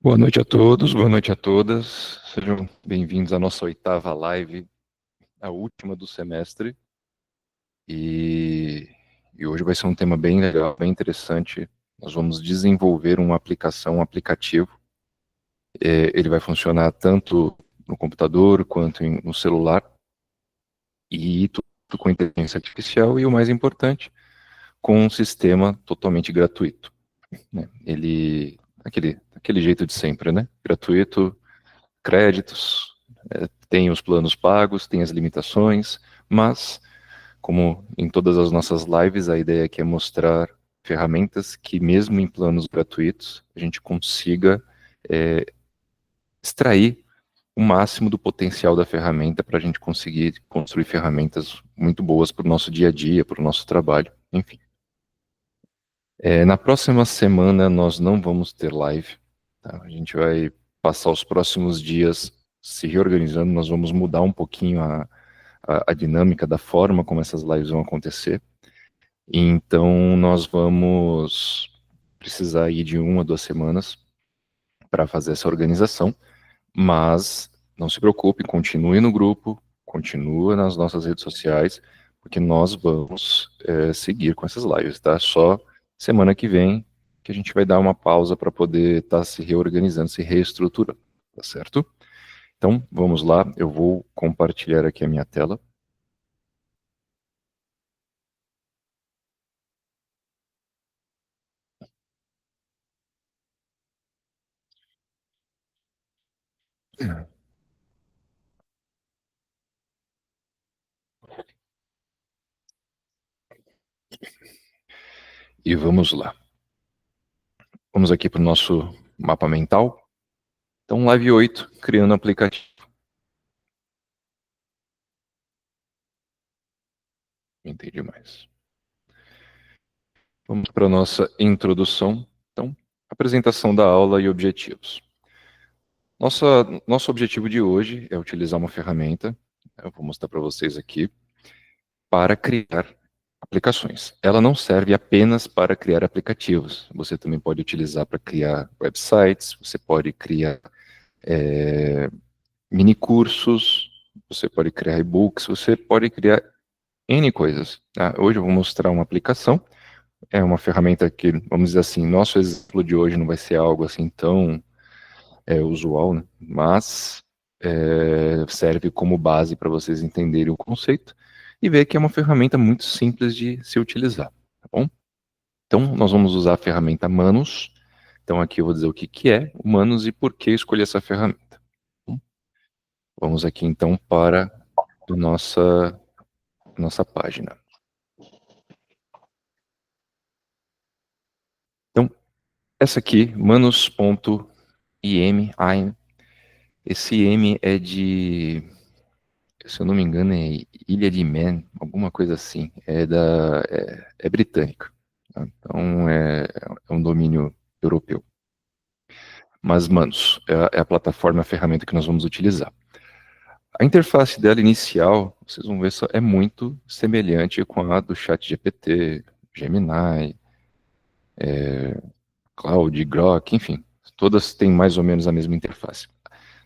Boa noite a todos, boa noite a todas. Sejam bem-vindos à nossa oitava live, a última do semestre. E hoje vai ser um tema bem legal, bem interessante. Nós vamos desenvolver uma aplicação, um aplicativo. Ele vai funcionar tanto no computador quanto no celular, e tudo com inteligência artificial e, o mais importante, com um sistema totalmente gratuito, né? Aquele jeito de sempre, né? Gratuito, créditos, tem os planos pagos, tem as limitações, mas, como em todas as nossas lives, a ideia aqui é mostrar ferramentas que, mesmo em planos gratuitos, a gente consiga extrair o máximo do potencial da ferramenta para a gente conseguir construir ferramentas muito boas para o nosso dia a dia, para o nosso trabalho, enfim. Na próxima semana nós não vamos ter live, tá? A gente vai passar os próximos dias se reorganizando, nós vamos mudar um pouquinho a dinâmica da forma como essas lives vão acontecer. Então nós vamos precisar ir de 1 a 2 semanas para fazer essa organização, mas não se preocupe, continue no grupo, continue nas nossas redes sociais, porque nós vamos seguir com essas lives, tá? Só semana que vem que a gente vai dar uma pausa para poder estar se reorganizando, se reestruturando, tá certo? Então, vamos lá, eu vou compartilhar aqui a minha tela. E vamos lá. Vamos aqui para o nosso mapa mental. Então, live 8, criando aplicativo. Entendi mais. Vamos para a nossa introdução. Então, apresentação da aula e objetivos. Nosso objetivo de hoje é utilizar uma ferramenta, eu vou mostrar para vocês aqui, para criar aplicações. Ela não serve apenas para criar aplicativos. Você também pode utilizar para criar websites, você pode criar mini cursos, você pode criar e-books, você pode criar N coisas. Tá? Hoje eu vou mostrar uma aplicação. É uma ferramenta que, vamos dizer assim, nosso exemplo de hoje não vai ser algo assim tão usual, né? Mas serve como base para vocês entenderem o conceito e ver que é uma ferramenta muito simples de se utilizar, tá bom? Então, nós vamos usar a ferramenta Manus. Então, aqui eu vou dizer o que que é o Manus e por que escolher essa ferramenta. Vamos aqui, então, para a nossa página. Então, essa aqui, manus.im, esse M é de, se eu não me engano, é Ilha de Man, alguma coisa assim, é britânica, tá? Então é um domínio europeu. Mas, Manus, é a plataforma, a ferramenta que nós vamos utilizar. A interface dela inicial, vocês vão ver, só é muito semelhante com a do ChatGPT, Gemini, Claude, Grok, enfim, todas têm mais ou menos a mesma interface.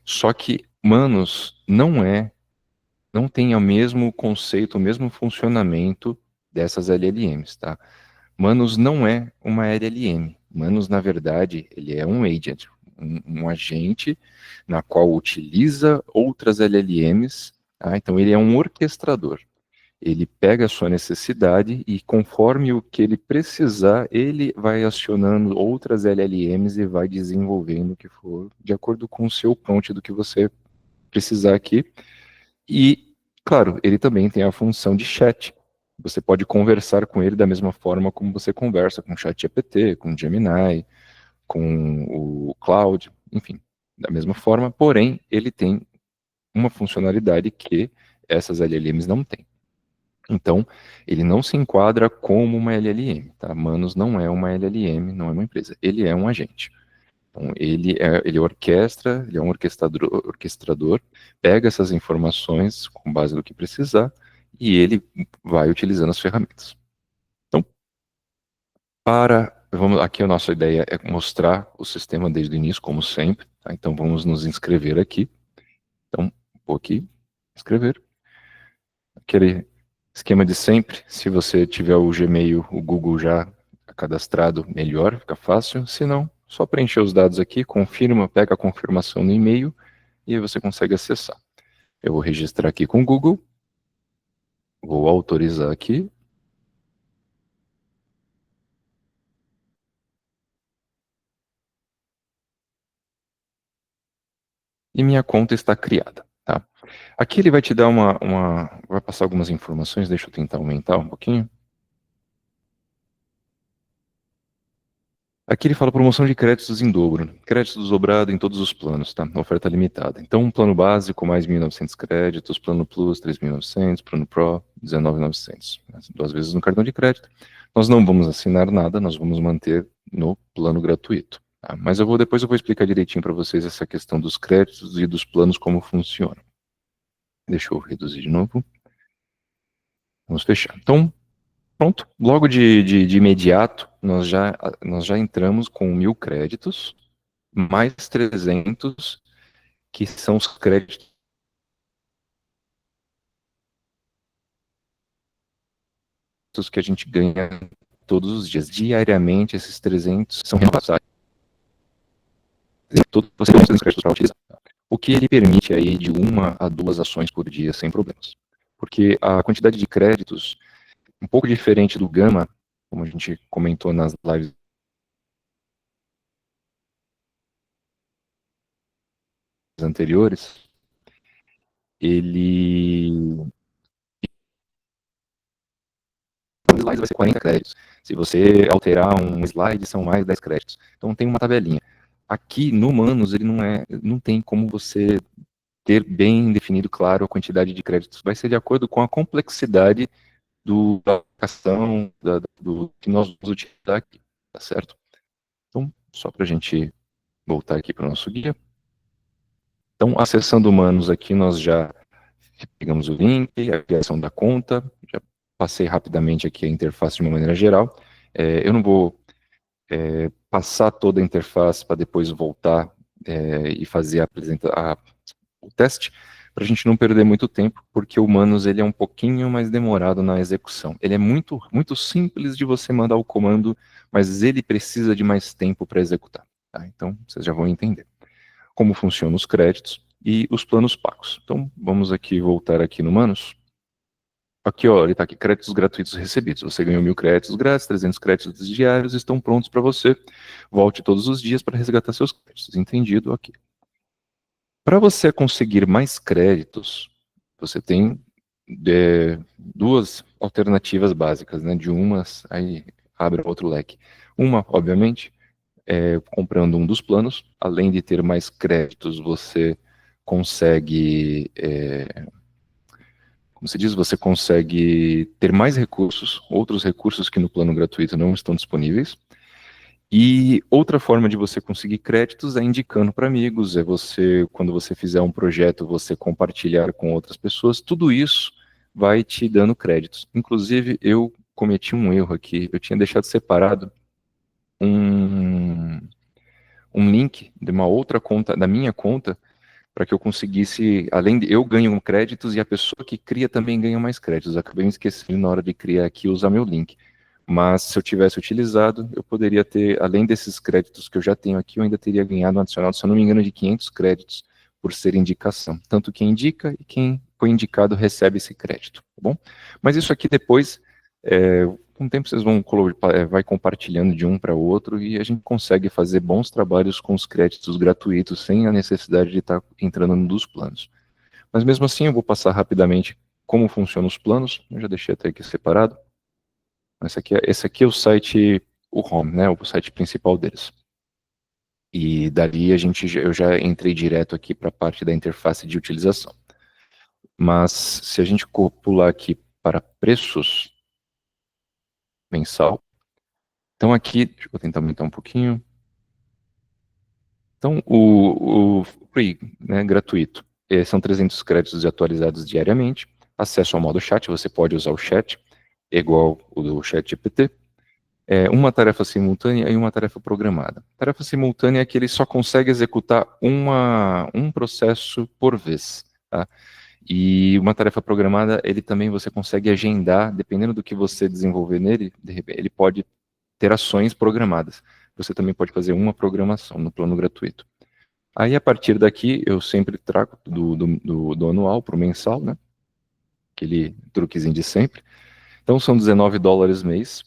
Só que Manus não tem o mesmo conceito, o mesmo funcionamento dessas LLMs, tá? Manus não é uma LLM. Manus, na verdade, ele é um agent, um agente na qual utiliza outras LLMs, tá? Então ele é um orquestrador. Ele pega a sua necessidade e, conforme o que ele precisar, ele vai acionando outras LLMs e vai desenvolvendo o que for, de acordo com o seu prompt do que você precisar aqui. E, claro, ele também tem a função de chat. Você pode conversar com ele da mesma forma como você conversa com o ChatGPT, com o Gemini, com o Claude, enfim, da mesma forma, porém, ele tem uma funcionalidade que essas LLMs não têm. Então, ele não se enquadra como uma LLM, tá? Manus não é uma LLM, não é uma empresa. Ele é um agente. Então, ele orquestra, ele é um orquestrador, pega essas informações com base no que precisar e ele vai utilizando as ferramentas. Então, para Aqui a nossa ideia é mostrar o sistema desde o início, como sempre. Tá? Então vamos nos inscrever aqui. Então, vou aqui, inscrever. Aquele esquema de sempre, se você tiver o Gmail, o Google já cadastrado, melhor, fica fácil. Se não, só preencher os dados aqui, confirma, pega a confirmação no e-mail e aí você consegue acessar. Eu vou registrar aqui com o Google, vou autorizar aqui. E minha conta está criada, tá? Aqui ele vai te dar vai passar algumas informações, deixa eu tentar aumentar um pouquinho. Aqui ele fala promoção de créditos em dobro, créditos dobrado em todos os planos, tá? Oferta limitada. Então, um plano básico, mais 1.900 créditos, plano Plus, 3.900, plano Pro, 19.900. Duas vezes no cartão de crédito. Nós não vamos assinar nada, nós vamos manter no plano gratuito. Tá? Mas depois eu vou explicar direitinho para vocês essa questão dos créditos e dos planos, como funcionam. Deixa eu reduzir de novo. Vamos fechar. Então, pronto. Logo de imediato, nós já entramos com 1.000 créditos, mais 300, que são os créditos que a gente ganha todos os dias. Diariamente, esses 300 são repassados. Você tem 300 créditos para utilizar. O que ele permite aí de 1 a 2 ações por dia, sem problemas. Porque a quantidade de créditos, um pouco diferente do Gama, como a gente comentou nas lives anteriores, ele slide vai ser 40 créditos. Se você alterar um slide, são mais 10 créditos. Então tem uma tabelinha. Aqui no Manus, ele não tem como você ter bem definido, claro, a quantidade de créditos. Vai ser de acordo com a complexidade da aplicação, do que nós vamos utilizar aqui, tá certo? Então, só para a gente voltar aqui para o nosso guia. Então, acessando o Manus aqui, nós já pegamos o link, a criação da conta, já passei rapidamente aqui a interface de uma maneira geral. Eu não vou passar toda a interface para depois voltar e fazer o teste, para a gente não perder muito tempo, porque o Manus ele é um pouquinho mais demorado na execução. Ele é muito, muito simples de você mandar o comando, mas ele precisa de mais tempo para executar. Tá? Então, vocês já vão entender como funcionam os créditos e os planos pagos. Então, vamos aqui voltar aqui no Manus. Aqui, ó, ele está aqui, créditos gratuitos recebidos. Você ganhou 1.000 créditos grátis, 300 créditos diários, estão prontos para você. Volte todos os dias para resgatar seus créditos. Entendido? Aqui. Para você conseguir mais créditos, você tem duas alternativas básicas, né? De umas, aí abre outro leque. Uma, obviamente, comprando um dos planos. Além de ter mais créditos, você consegue como se diz, você consegue ter mais recursos, outros recursos que no plano gratuito não estão disponíveis. E outra forma de você conseguir créditos é indicando para amigos, é você, quando você fizer um projeto, você compartilhar com outras pessoas. Tudo isso vai te dando créditos. Inclusive, eu cometi um erro aqui, eu tinha deixado separado um, um link de uma outra conta, da minha conta, para que eu conseguisse, além de eu ganho créditos e a pessoa que cria também ganha mais créditos. Eu acabei me esquecendo na hora de criar aqui usar meu link. Mas se eu tivesse utilizado, eu poderia ter, além desses créditos que eu já tenho aqui, eu ainda teria ganhado um adicional, se eu não me engano, de 500 créditos por ser indicação. Tanto quem indica e quem foi indicado recebe esse crédito, tá bom? Mas isso aqui depois, com o tempo vocês vão vai compartilhando de um para o outro e a gente consegue fazer bons trabalhos com os créditos gratuitos sem a necessidade de estar entrando no dos planos. Mas mesmo assim eu vou passar rapidamente como funcionam os planos, eu já deixei até aqui separado. Esse aqui é o site, o home, né, o site principal deles. E dali eu já entrei direto aqui para a parte da interface de utilização. Mas se a gente pular aqui para preços mensal, então aqui, deixa eu tentar aumentar um pouquinho. Então o free, né, gratuito, são 300 créditos atualizados diariamente, acesso ao modo chat, você pode usar o chat, igual o do chat GPT. uma tarefa simultânea e uma tarefa programada. Tarefa simultânea é que ele só consegue executar um processo por vez, tá? E uma tarefa programada, ele também você consegue agendar, dependendo do que você desenvolver nele, ele pode ter ações programadas. Você também pode fazer uma programação no plano gratuito. Aí, a partir daqui, eu sempre trago do anual para o mensal, né? Aquele truquezinho de sempre. Então, são $19 mês.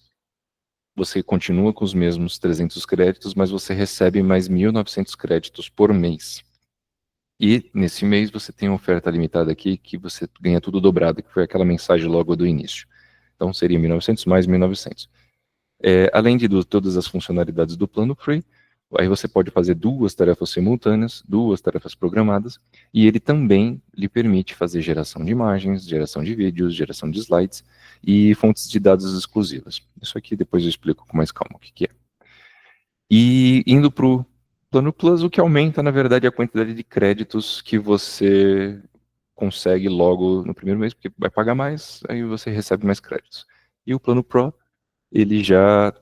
Você continua com os mesmos 300 créditos, mas você recebe mais 1.900 créditos por mês. E, nesse mês, você tem uma oferta limitada aqui, que você ganha tudo dobrado, que foi aquela mensagem logo do início. Então, seria 1.900 mais 1.900. Além de todas as funcionalidades do plano free, aí você pode fazer 2 tarefas simultâneas, 2 tarefas programadas, e ele também lhe permite fazer geração de imagens, geração de vídeos, geração de slides e fontes de dados exclusivas. Isso aqui depois eu explico com mais calma o que é. E indo para o plano Plus, o que aumenta, na verdade, a quantidade de créditos que você consegue logo no primeiro mês, porque vai pagar mais, aí você recebe mais créditos. E o plano Pro, ele já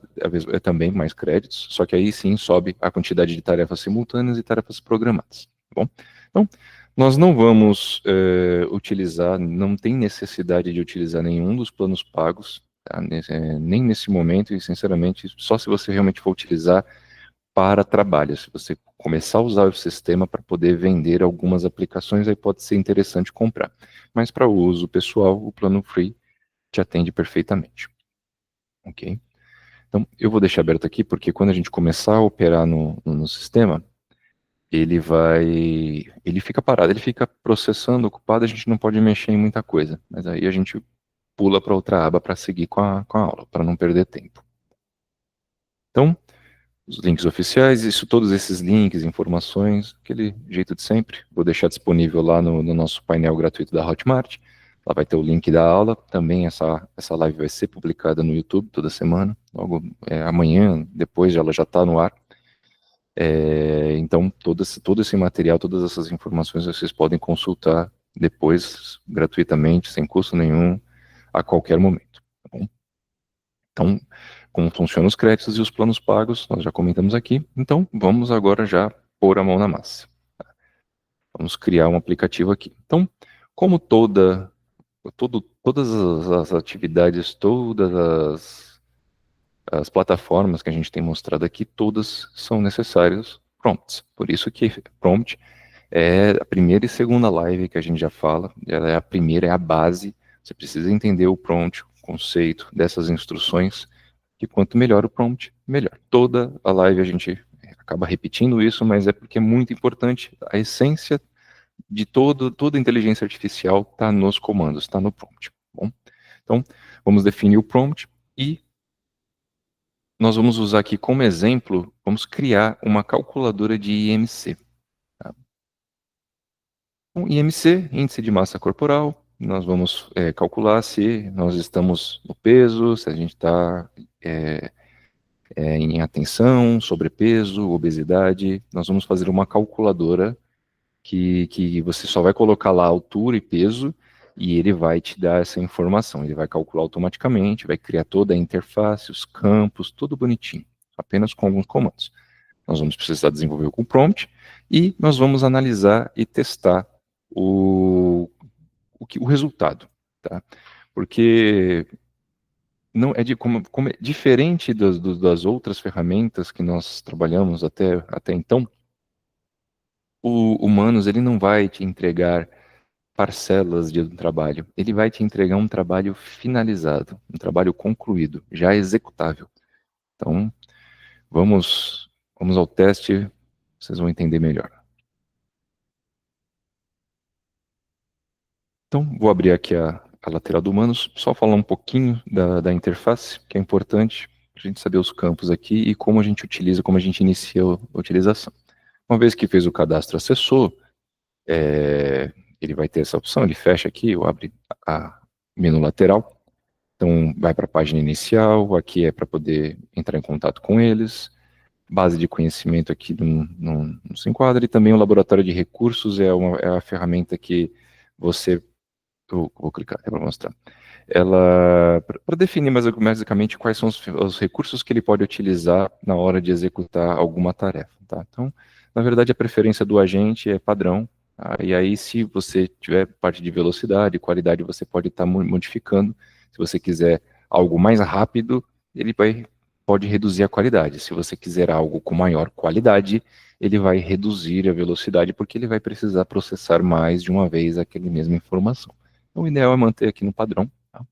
é também mais créditos, só que aí sim sobe a quantidade de tarefas simultâneas e tarefas programadas, tá bom? Então, nós não vamos utilizar, não tem necessidade de utilizar nenhum dos planos pagos, tá? Nem nesse momento, e sinceramente, só se você realmente for utilizar para trabalho, se você começar a usar o sistema para poder vender algumas aplicações, aí pode ser interessante comprar. Mas para o uso pessoal, o plano free te atende perfeitamente. Ok? Então, eu vou deixar aberto aqui, porque quando a gente começar a operar no sistema, ele fica parado, ele fica processando, ocupado, a gente não pode mexer em muita coisa. Mas aí a gente pula para outra aba para seguir com a aula, para não perder tempo. Então, os links oficiais, todos esses links, informações, aquele jeito de sempre. Vou deixar disponível lá no nosso painel gratuito da Hotmart. Lá vai ter o link da aula. Também essa live vai ser publicada no YouTube toda semana. Logo amanhã, depois ela já está no ar. Então, todo esse material, todas essas informações vocês podem consultar depois, gratuitamente, sem custo nenhum, a qualquer momento. Tá bom? Então, como funcionam os créditos e os planos pagos, nós já comentamos aqui. Então, vamos agora já pôr a mão na massa. Vamos criar um aplicativo aqui. Então, como todas as atividades, todas as plataformas que a gente tem mostrado aqui, todas são necessários prompts. Por isso que prompt é a primeira e segunda live que a gente já fala. Ela é a primeira, é a base. Você precisa entender o prompt, o conceito dessas instruções, que quanto melhor o prompt, melhor. Toda a live a gente acaba repetindo isso, mas é porque é muito importante. A essência de toda inteligência artificial está nos comandos, está no prompt. Bom? Então, vamos definir o prompt e nós vamos usar aqui como exemplo, vamos criar uma calculadora de IMC. Tá? Então, IMC, Índice de Massa Corporal, nós vamos calcular se nós estamos no peso, se a gente está em atenção, sobrepeso, obesidade. Nós vamos fazer uma calculadora que você só vai colocar lá altura e peso e ele vai te dar essa informação. Ele vai calcular automaticamente, vai criar toda a interface, os campos, tudo bonitinho, apenas com alguns comandos. Nós vamos precisar desenvolver o prompt e nós vamos analisar e testar o resultado, tá? Porque não é como é diferente das outras ferramentas que nós trabalhamos até então. O Humanos ele não vai te entregar parcelas de um trabalho, ele vai te entregar um trabalho finalizado, um trabalho concluído, já executável. Então, vamos ao teste, vocês vão entender melhor. Então, vou abrir aqui a lateral do Humanos, só falar um pouquinho da interface, que é importante para a gente saber os campos aqui e como a gente utiliza, como a gente inicia a utilização. Uma vez que fez o cadastro, acessou, ele vai ter essa opção, ele fecha aqui, ou abre a menu lateral. Então, vai para a página inicial, aqui é para poder entrar em contato com eles. Base de conhecimento aqui não se enquadra. E também o laboratório de recursos é a ferramenta que você Eu vou clicar aqui para mostrar. Ela, para definir mais basicamente quais são os recursos que ele pode utilizar na hora de executar alguma tarefa, tá? Então, na verdade, a preferência do agente é padrão, tá? E aí, se você tiver parte de velocidade, qualidade, você pode estar modificando. Se você quiser algo mais rápido, pode reduzir a qualidade. Se você quiser algo com maior qualidade, ele vai reduzir a velocidade, porque ele vai precisar processar mais de uma vez aquela mesma informação. Então, o ideal é manter aqui no padrão. Tá?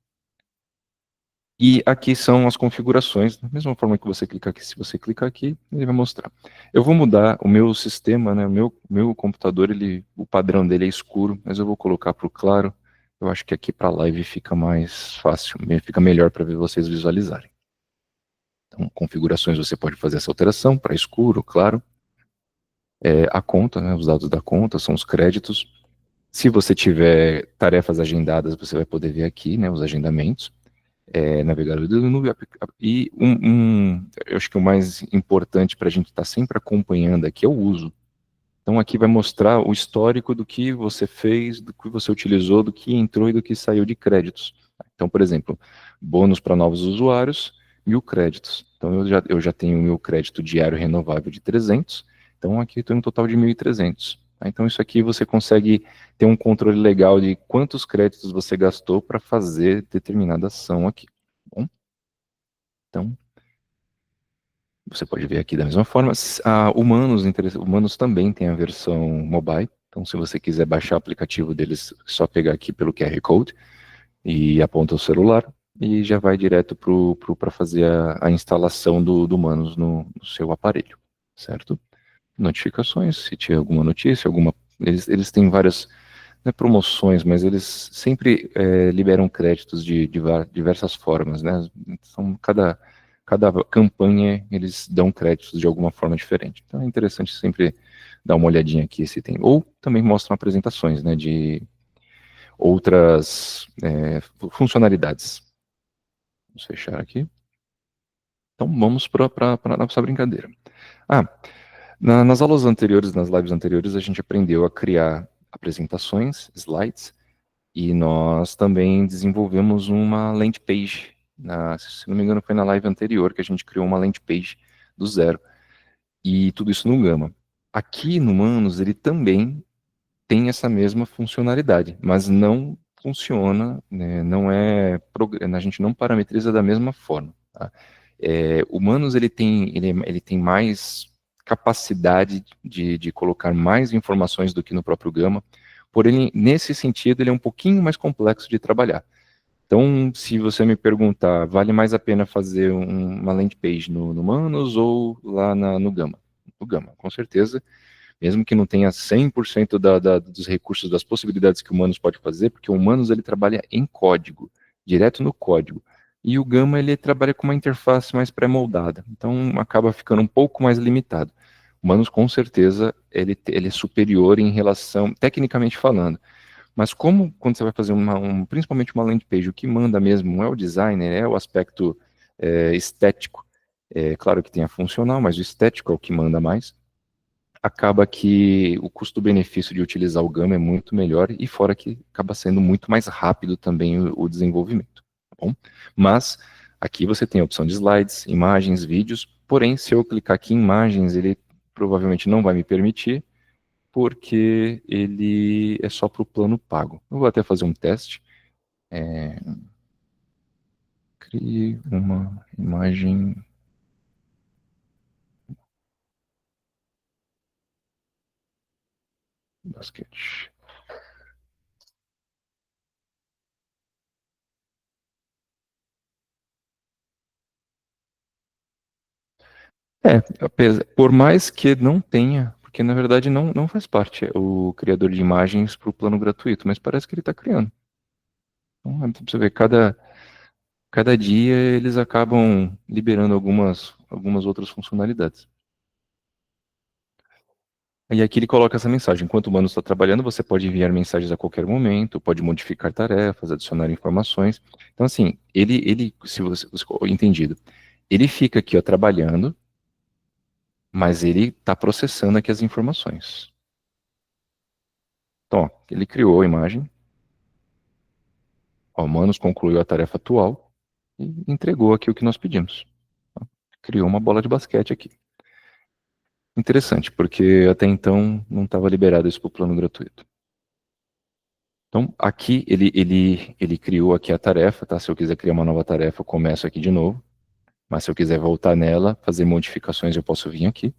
E aqui são as configurações, da mesma forma que você clica aqui, se você clicar aqui, ele vai mostrar. Eu vou mudar o meu sistema, né, o meu computador, o padrão dele é escuro, mas eu vou colocar para o claro. Eu acho que aqui para a live fica mais fácil, fica melhor para vocês visualizarem. Então, configurações, você pode fazer essa alteração para escuro, claro. A conta, né, os dados da conta são os créditos. Se você tiver tarefas agendadas, você vai poder ver aqui, né, os agendamentos. Navegador do nuvem, e eu acho que o mais importante para a gente estar sempre acompanhando aqui é o uso. Então aqui vai mostrar o histórico do que você fez, do que você utilizou, do que entrou e do que saiu de créditos. Então, por exemplo, bônus para novos usuários, 1.000 créditos. Então eu já tenho o meu crédito diário renovável de 300, então aqui eu tenho um total de 1.300. Tá? Então isso aqui você consegue ter um controle legal de quantos créditos você gastou para fazer determinada ação aqui. Tá bom? Então, você pode ver aqui da mesma forma. Humanos também tem a versão mobile. Então, se você quiser baixar o aplicativo deles, é só pegar aqui pelo QR Code e aponta o celular e já vai direto para fazer a instalação do Humanos no seu aparelho, certo? Notificações, se tiver alguma notícia, eles têm várias, não é promoções, mas eles sempre liberam créditos de diversas formas, né? São cada campanha eles dão créditos de alguma forma diferente. Então é interessante sempre dar uma olhadinha aqui se tem. Ou também mostram apresentações, né, de outras funcionalidades. Vamos fechar aqui. Então vamos para a nossa brincadeira. Ah, nas aulas anteriores, nas lives anteriores, a gente aprendeu a criar apresentações, slides, e nós também desenvolvemos uma landing page. Se não me engano, foi na live anterior que a gente criou uma landing page do zero. E tudo isso no Gama. Aqui no Manos, ele também tem essa mesma funcionalidade, mas não funciona, né, não é, a gente não parametriza da mesma forma. Tá? O Manus ele tem mais capacidade de colocar mais informações do que no próprio Gama, porém, nesse sentido, ele é um pouquinho mais complexo de trabalhar. Então, se você me perguntar, vale mais a pena fazer uma landing page no Manus ou lá no Gama? No Gama, com certeza, mesmo que não tenha 100% dos recursos, das possibilidades que o Humanos pode fazer, porque o Humanos ele trabalha em código, direto no código. E o Gama ele trabalha com uma interface mais pré-moldada, então acaba ficando um pouco mais limitado. O Humanos com certeza ele é superior em relação, tecnicamente falando. Mas como quando você vai fazer principalmente uma landing page, o que manda mesmo não é o designer, é o aspecto estético. Claro que tem a funcional, mas o estético é o que manda mais, acaba que o custo-benefício de utilizar o Gama é muito melhor e fora que acaba sendo muito mais rápido também o desenvolvimento, tá bom? Mas aqui você tem a opção de slides, imagens, vídeos, porém se eu clicar aqui em imagens, ele provavelmente não vai me permitir, porque ele é só para o plano pago. Eu vou até fazer um teste. Crie uma imagem basquete. Por mais que não tenha, porque na verdade não faz parte o criador de imagens para o plano gratuito, mas parece que ele está criando. Então, pra você ver, cada dia eles acabam liberando algumas outras funcionalidades. E aqui ele coloca essa mensagem: enquanto o humano está trabalhando, você pode enviar mensagens a qualquer momento, pode modificar tarefas, adicionar informações. Então, assim, se você entendido, ele fica aqui ó, trabalhando, mas ele está processando aqui as informações. Então, ó, ele criou a imagem. Ó, Manos concluiu a tarefa atual e entregou aqui o que nós pedimos. Criou uma bola de basquete aqui. Interessante, porque até então não estava liberado isso para o plano gratuito. Então, aqui ele criou aqui a tarefa, tá? Se eu quiser criar uma nova tarefa, eu começo aqui de novo. Mas se eu quiser voltar nela, fazer modificações, eu posso vir aqui.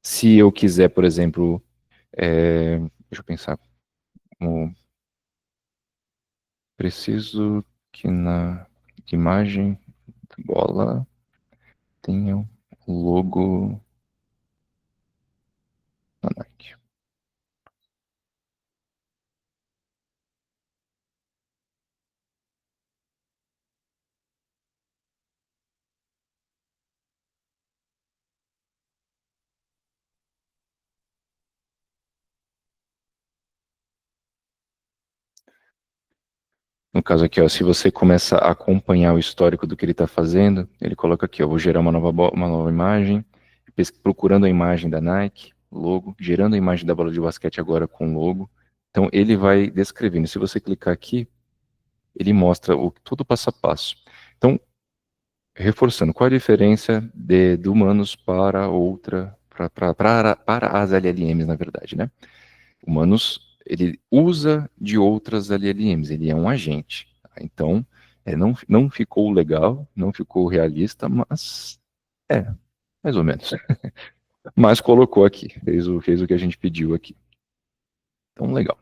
Se eu quiser, por exemplo, deixa eu pensar, preciso que na imagem da bola tenha o logo da Nike. No caso aqui, ó, se você começa a acompanhar o histórico do que ele está fazendo, ele coloca aqui, ó, vou gerar uma nova imagem, procurando a imagem da Nike, logo, gerando a imagem da bola de basquete agora com logo. Então ele vai descrevendo. Se você clicar aqui, ele mostra todo o passo a passo. Então, reforçando, qual a diferença do Humanos para outra, para as LLMs, na verdade, né? Humanos, ele usa de outras LLMs, ele é um agente. Tá? Então, não ficou legal, não ficou realista, mas é, mais ou menos. Mas colocou aqui, fez o que a gente pediu aqui. Então, legal.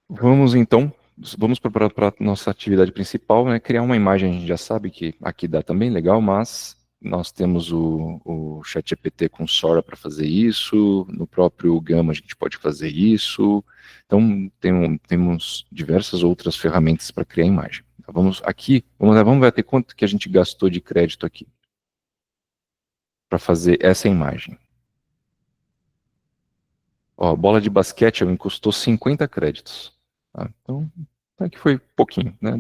Vamos então, vamos para a nossa atividade principal, né? Criar uma imagem, a gente já sabe que aqui dá também legal, mas nós temos o ChatGPT com Sora para fazer isso, no próprio Gama a gente pode fazer isso, então temos diversas outras ferramentas para criar imagem. Então, vamos ver até quanto que a gente gastou de crédito aqui para fazer essa imagem. Ó, a bola de basquete me custou 50 créditos. Tá? Então, até que foi pouquinho, né?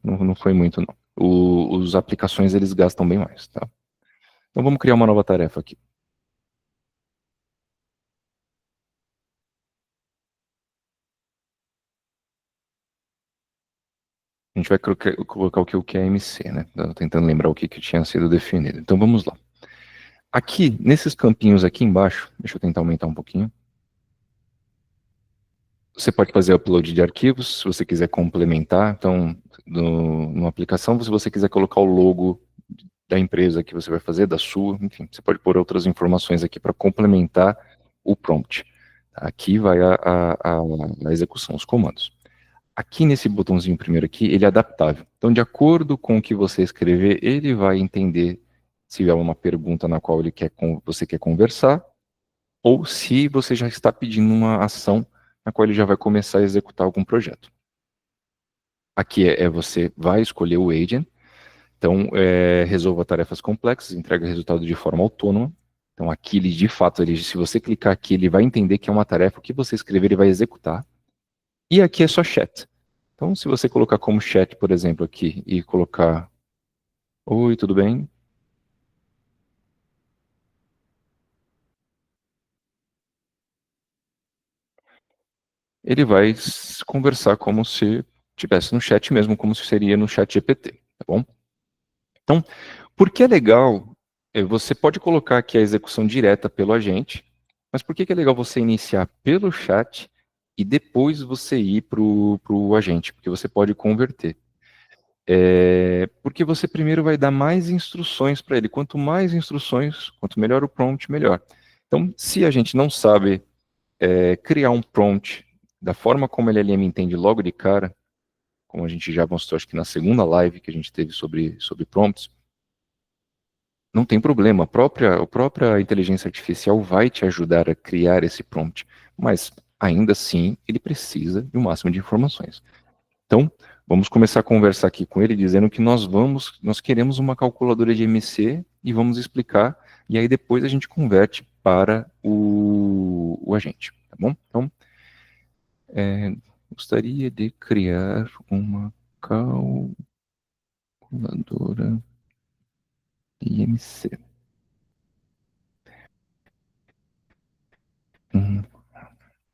não foi muito, não. Os aplicações, eles gastam bem mais, tá? Então, vamos criar uma nova tarefa aqui. A gente vai colocar o que é MC, né? Tô tentando lembrar o que tinha sido definido. Então, vamos lá. Aqui, nesses campinhos aqui embaixo, deixa eu tentar aumentar um pouquinho. Você pode fazer upload de arquivos, se você quiser complementar. Então, numa aplicação, se você quiser colocar o logo da empresa que você vai fazer, da sua, enfim, você pode pôr outras informações aqui para complementar o prompt. Aqui vai a execução, os comandos. Aqui nesse botãozinho primeiro aqui, ele é adaptável. Então, de acordo com o que você escrever, ele vai entender se é uma pergunta na qual você quer conversar, ou se você já está pedindo uma ação na qual ele já vai começar a executar algum projeto. Aqui você vai escolher o agent, então resolva tarefas complexas, entrega resultado de forma autônoma. Então aqui ele de fato, se você clicar aqui, ele vai entender que é uma tarefa, o que você escrever ele vai executar. E aqui é só chat. Então se você colocar como chat, por exemplo, aqui, e colocar, oi, tudo bem? Ele vai conversar como se estivesse no chat mesmo, como se seria no chat GPT, tá bom? Então, por que é legal, você pode colocar aqui a execução direta pelo agente, mas por que é legal você iniciar pelo chat e depois você ir para o agente? Porque você pode converter. Porque você primeiro vai dar mais instruções para ele. Quanto mais instruções, quanto melhor o prompt, melhor. Então, se a gente não sabe criar um prompt da forma como a LLM entende logo de cara, como a gente já mostrou, acho que na segunda live que a gente teve sobre prompts, não tem problema, a própria inteligência artificial vai te ajudar a criar esse prompt, mas ainda assim ele precisa de um máximo de informações. Então, vamos começar a conversar aqui com ele dizendo que nós queremos uma calculadora de MC e vamos explicar, e aí depois a gente converte para o agente, tá bom? Então, gostaria de criar uma calculadora de MC. Um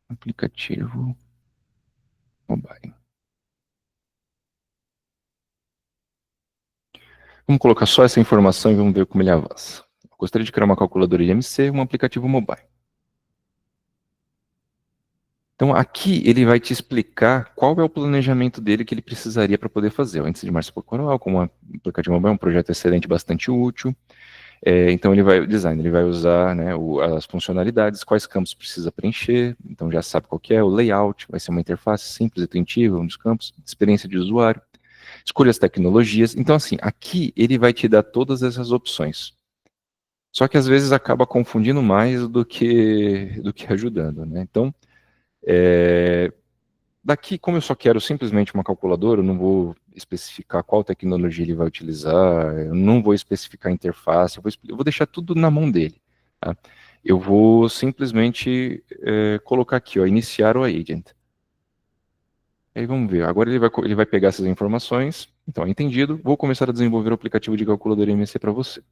aplicativo mobile. Vamos colocar só essa informação e vamos ver como ele avança. Gostaria de criar uma calculadora IMC, um aplicativo mobile. Então, aqui ele vai te explicar qual é o planejamento dele que ele precisaria para poder fazer. O índice de massa corporal, como um aplicativo mobile, é um projeto excelente, bastante útil. Então, ele vai usar, né, as funcionalidades, quais campos precisa preencher, então já sabe qual que é, o layout, vai ser uma interface simples, intuitiva, um dos campos, experiência de usuário, escolha as tecnologias. Então, assim, aqui ele vai te dar todas essas opções. Só que às vezes acaba confundindo mais do que ajudando, né? Então, daqui, como eu só quero simplesmente uma calculadora, eu não vou especificar qual tecnologia ele vai utilizar, eu não vou especificar a interface, eu vou deixar tudo na mão dele. Tá? Eu vou simplesmente colocar aqui, ó, iniciar o agent. Aí vamos ver, agora ele vai pegar essas informações, então, entendido, vou começar a desenvolver o aplicativo de calculadora MC para você.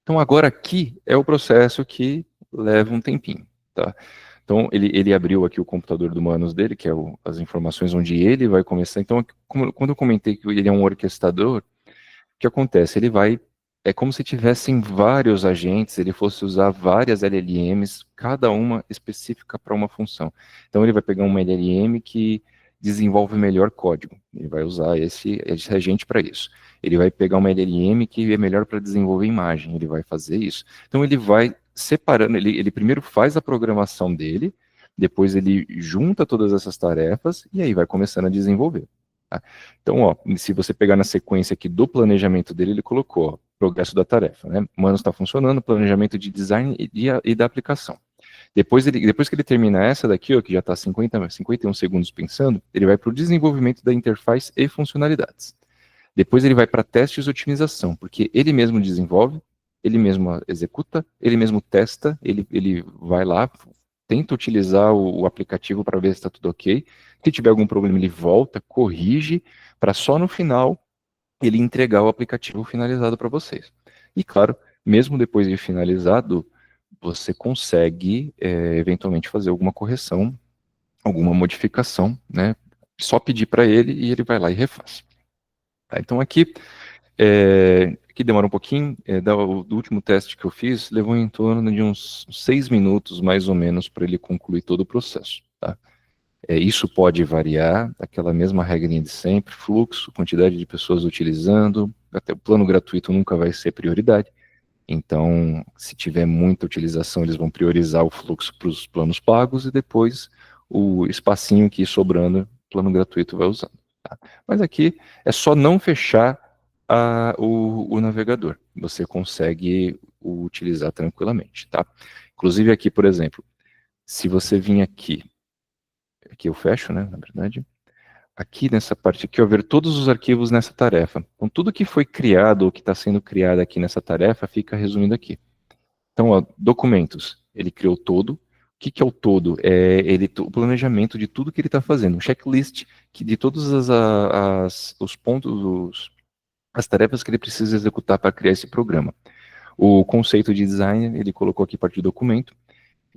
Então, agora aqui é o processo que leva um tempinho, tá? Então, ele abriu aqui o computador do Manus dele, que é as informações onde ele vai começar. Então, quando eu comentei que ele é um orquestrador, o que acontece? É como se tivessem vários agentes, ele fosse usar várias LLMs, cada uma específica para uma função. Então, ele vai pegar uma LLM que desenvolve melhor código, ele vai usar esse agente para isso. Ele vai pegar uma LLM que é melhor para desenvolver imagem, ele vai fazer isso. Então, ele vai separando, ele primeiro faz a programação dele, depois ele junta todas essas tarefas e aí vai começando a desenvolver. Tá? Então, ó, se você pegar na sequência aqui do planejamento dele, ele colocou, ó, progresso da tarefa, né? Manos está funcionando, planejamento de design e da aplicação. Depois que ele termina essa daqui, ó, que já está 51 segundos pensando, ele vai para o desenvolvimento da interface e funcionalidades. Depois ele vai para testes e otimização, porque ele mesmo desenvolve, ele mesmo executa, ele mesmo testa, ele vai lá, tenta utilizar o aplicativo para ver se está tudo ok. Se tiver algum problema, ele volta, corrige, para só no final ele entregar o aplicativo finalizado para vocês. E claro, mesmo depois de finalizado, você consegue eventualmente fazer alguma correção, alguma modificação, né? Só pedir para ele e ele vai lá e refaz. Tá? Então aqui demora um pouquinho, do último teste que eu fiz, levou em torno de uns 6 minutos, mais ou menos, para ele concluir todo o processo. Tá? Isso pode variar, aquela mesma regrinha de sempre, fluxo, quantidade de pessoas utilizando, até o plano gratuito nunca vai ser prioridade, então, se tiver muita utilização, eles vão priorizar o fluxo para os planos pagos e depois o espacinho que ir sobrando, o plano gratuito vai usando. Tá? Mas aqui é só não fechar o navegador, você consegue utilizar tranquilamente. Tá? Inclusive aqui, por exemplo, se você vir aqui eu fecho, né, na verdade, aqui nessa parte aqui, eu ver todos os arquivos nessa tarefa. Então, tudo que foi criado ou que está sendo criado aqui nessa tarefa fica resumido aqui. Então, ó, documentos, ele criou todo. O que é o todo? O planejamento de tudo que ele está fazendo, um checklist de todos os pontos, as tarefas que ele precisa executar para criar esse programa. O conceito de design, ele colocou aqui parte de documento.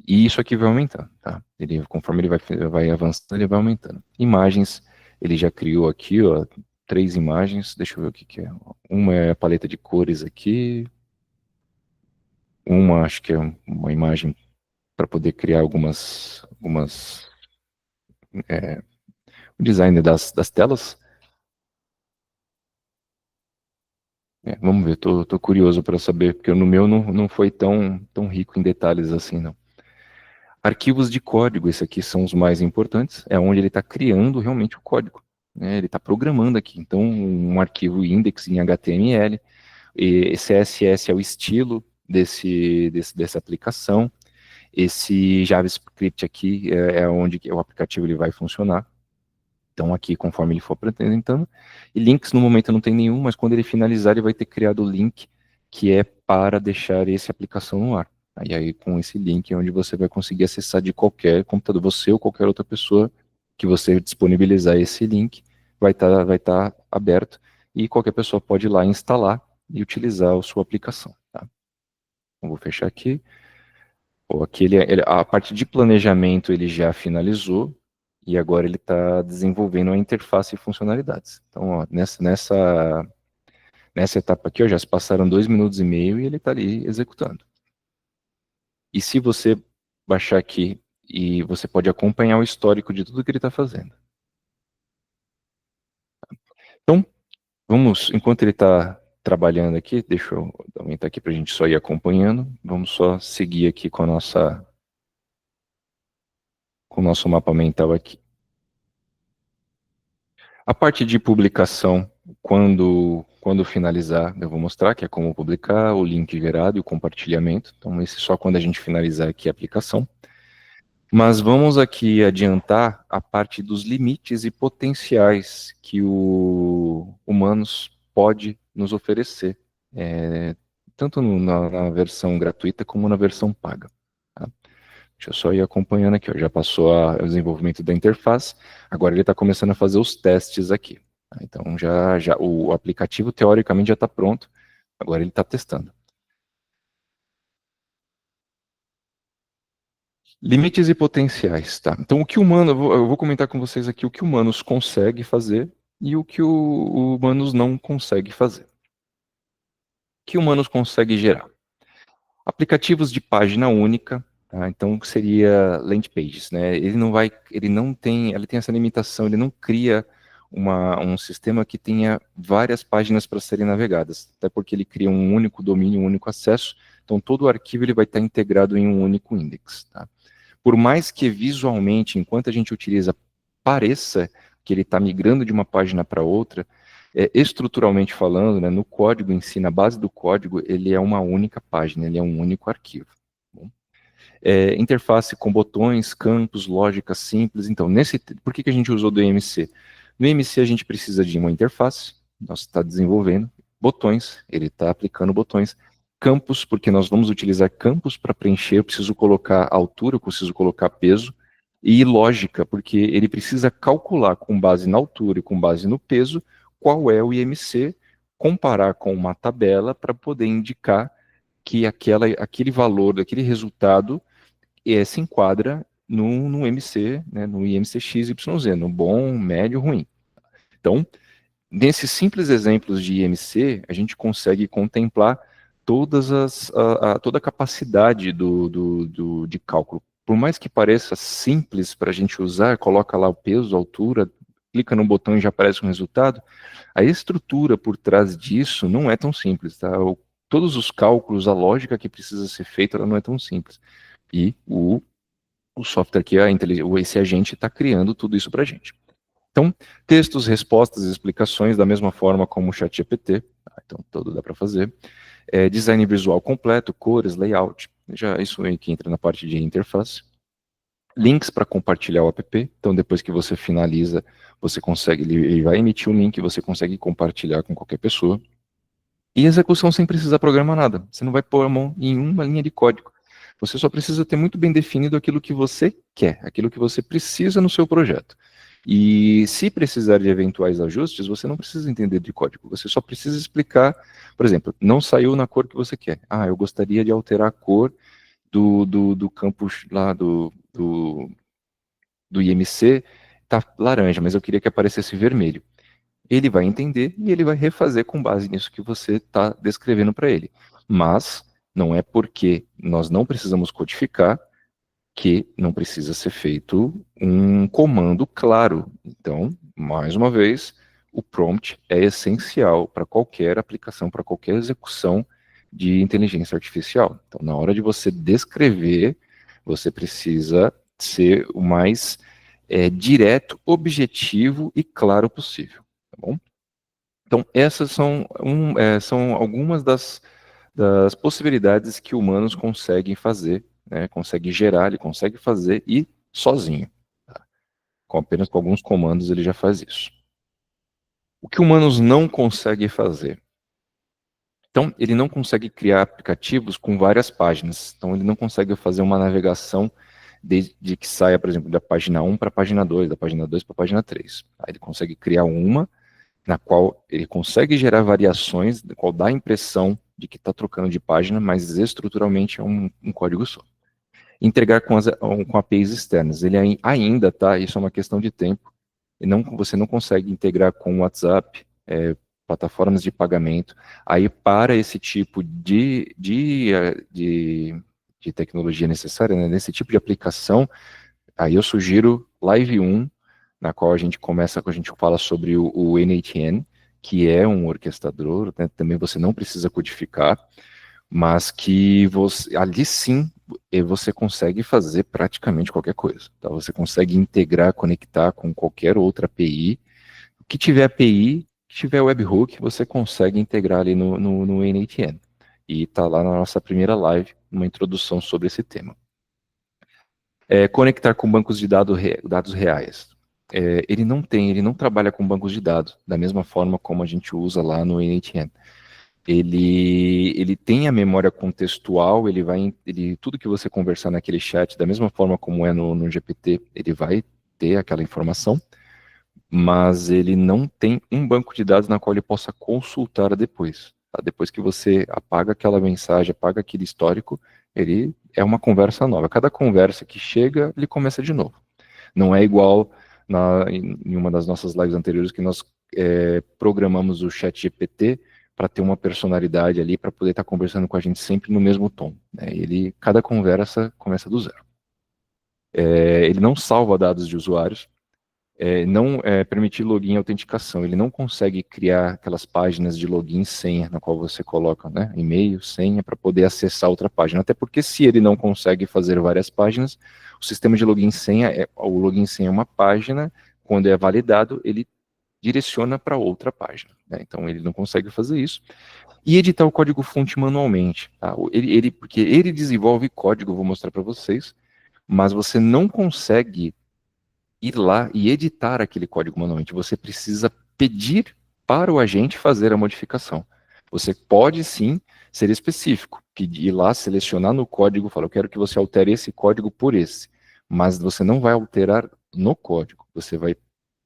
E isso aqui vai aumentando, tá? Conforme ele vai avançando, ele vai aumentando. Imagens, ele já criou aqui, ó, 3 imagens. Deixa eu ver o que é. Uma é a paleta de cores aqui. Uma, acho que é uma imagem para poder criar o design das telas. Vamos ver, tô curioso para saber, porque no meu não foi tão rico em detalhes assim, não. Arquivos de código, esses aqui são os mais importantes, é onde ele está criando realmente o código, né? Ele está programando aqui. Então, um arquivo index em HTML, e CSS é o estilo dessa aplicação, esse JavaScript aqui é onde o aplicativo ele vai funcionar. Então, aqui, conforme ele for apresentando, e links no momento não tem nenhum, mas quando ele finalizar, ele vai ter criado o link que é para deixar essa aplicação no ar. E aí, com esse link, é onde você vai conseguir acessar de qualquer computador, você ou qualquer outra pessoa que você disponibilizar esse link, vai tá aberto e qualquer pessoa pode ir lá instalar e utilizar a sua aplicação. Tá? Então, vou fechar aqui. Aqui a parte de planejamento ele já finalizou e agora ele está desenvolvendo a interface e funcionalidades. Então, ó, Nessa etapa aqui, ó, já se passaram 2 minutos e meio e ele está ali executando. E se você baixar aqui, e você pode acompanhar o histórico de tudo que ele está fazendo. Então, vamos, enquanto ele está trabalhando aqui, deixa eu aumentar aqui para a gente só ir acompanhando. Vamos só seguir aqui com o nosso mapa mental aqui. A parte de publicação, quando finalizar, eu vou mostrar que é como publicar, o link gerado e o compartilhamento. Então, esse é só quando a gente finalizar aqui a aplicação. Mas vamos aqui adiantar a parte dos limites e potenciais que o Humanos pode nos oferecer, tanto na versão gratuita como na versão paga. Tá? Deixa eu só ir acompanhando aqui, ó. Já passou o desenvolvimento da interface, agora ele está começando a fazer os testes aqui. Tá? Então já o aplicativo teoricamente já está pronto, agora ele está testando. Limites e potenciais, tá? Então o que o humano, eu vou comentar com vocês aqui o que o humanos consegue fazer e o que o humanos não consegue fazer. O que o humanos consegue gerar? Aplicativos de página única, tá? Então seria landing pages, né? Ele tem essa limitação, ele não cria um sistema que tenha várias páginas para serem navegadas, até porque ele cria um único domínio, um único acesso, então todo o arquivo ele vai estar integrado em um único index, tá? Por mais que visualmente, enquanto a gente utiliza, pareça que ele está migrando de uma página para outra, estruturalmente falando, né, no código em si, na base do código, ele é uma única página, ele é um único arquivo. Bom, interface com botões, campos, lógica simples. Então, por que a gente usou do EMC? No EMC a gente precisa de uma interface, nós está desenvolvendo, botões, ele está aplicando botões, campos, porque nós vamos utilizar campos para preencher, eu preciso colocar altura, eu preciso colocar peso, e lógica, porque ele precisa calcular com base na altura e com base no peso qual é o IMC, comparar com uma tabela para poder indicar que aquele valor, aquele resultado se enquadra no MC, né, no IMC XYZ, no bom, médio, ruim. Então, nesses simples exemplos de IMC, a gente consegue contemplar toda a capacidade de cálculo. Por mais que pareça simples para a gente usar, coloca lá o peso, a altura, clica no botão e já aparece um resultado, a estrutura por trás disso não é tão simples, tá? Todos os cálculos, a lógica que precisa ser feita, ela não é tão simples. E o software aqui, esse agente está criando tudo isso para a gente. Então, textos, respostas, explicações, da mesma forma como o ChatGPT, tá? Então tudo dá para fazer. Design visual completo, cores, layout, já isso aí que entra na parte de interface. Links para compartilhar o app, então depois que você finaliza, você consegue, ele vai emitir um link, você consegue compartilhar com qualquer pessoa. E execução sem precisar programar nada, você não vai pôr a mão em uma linha de código. Você só precisa ter muito bem definido aquilo que você quer, aquilo que você precisa no seu projeto. E se precisar de eventuais ajustes, você não precisa entender de código, você só precisa explicar, por exemplo, não saiu na cor que você quer. Ah, eu gostaria de alterar a cor do campo lá do IMC, tá laranja, mas eu queria que aparecesse vermelho. Ele vai entender e ele vai refazer com base nisso que você está descrevendo para ele. Mas não é porque nós não precisamos codificar que não precisa ser feito um comando claro. Então, mais uma vez, o prompt é essencial para qualquer aplicação, para qualquer execução de inteligência artificial. Então, na hora de você descrever, você precisa ser o mais direto, objetivo e claro possível. Tá bom? Então, essas são algumas das possibilidades que humanos conseguem fazer, né, consegue gerar, ele consegue fazer e sozinho. Tá? Apenas com alguns comandos ele já faz isso. O que humanos não conseguem fazer? Então, ele não consegue criar aplicativos com várias páginas. Então, ele não consegue fazer uma navegação desde que saia, por exemplo, da página 1 para a página 2, da página 2 para a página 3. Tá? Ele consegue criar uma na qual ele consegue gerar variações, na qual dá a impressão de que está trocando de página, mas estruturalmente é um código só. Integrar com APIs externas. Ele ainda, tá? Isso é uma questão de tempo. Você não consegue integrar com o WhatsApp, plataformas de pagamento. Aí, para esse tipo de tecnologia necessária, né, nesse tipo de aplicação, aí eu sugiro Live 1, na qual a gente fala sobre o NATN, que é um orquestrador, né, também você não precisa codificar, mas que ali sim você consegue fazer praticamente qualquer coisa. Tá? Você consegue integrar, conectar com qualquer outra API. Que tiver API, que tiver webhook, você consegue integrar ali no NATN. E está lá na nossa primeira live, uma introdução sobre esse tema. Conectar com bancos de dados reais. Ele não trabalha com bancos de dados, da mesma forma como a gente usa lá no NATN. Ele tem a memória contextual, tudo que você conversar naquele chat, da mesma forma como é no GPT, ele vai ter aquela informação, mas ele não tem um banco de dados na qual ele possa consultar depois. Tá? Depois que você apaga aquela mensagem, apaga aquele histórico, ele é uma conversa nova. Cada conversa que chega, ele começa de novo. Não é igual em uma das nossas lives anteriores que nós programamos o chat GPT para ter uma personalidade ali, para poder estar conversando com a gente sempre no mesmo tom. Né? Cada conversa começa do zero. Ele não salva dados de usuários, não permitir login e autenticação. Ele não consegue criar aquelas páginas de login e senha, na qual você coloca né, e-mail, senha, para poder acessar outra página. Até porque se ele não consegue fazer várias páginas, o sistema de login e senha, o login e senha é uma página, quando é validado, ele direciona para outra página. Né? Então ele não consegue fazer isso. E editar o código-fonte manualmente. Tá? Porque ele desenvolve código, vou mostrar para vocês, mas você não consegue ir lá e editar aquele código manualmente. Você precisa pedir para o agente fazer a modificação. Você pode sim ser específico, ir lá, selecionar no código, falar, eu quero que você altere esse código por esse, mas você não vai alterar no código. Você vai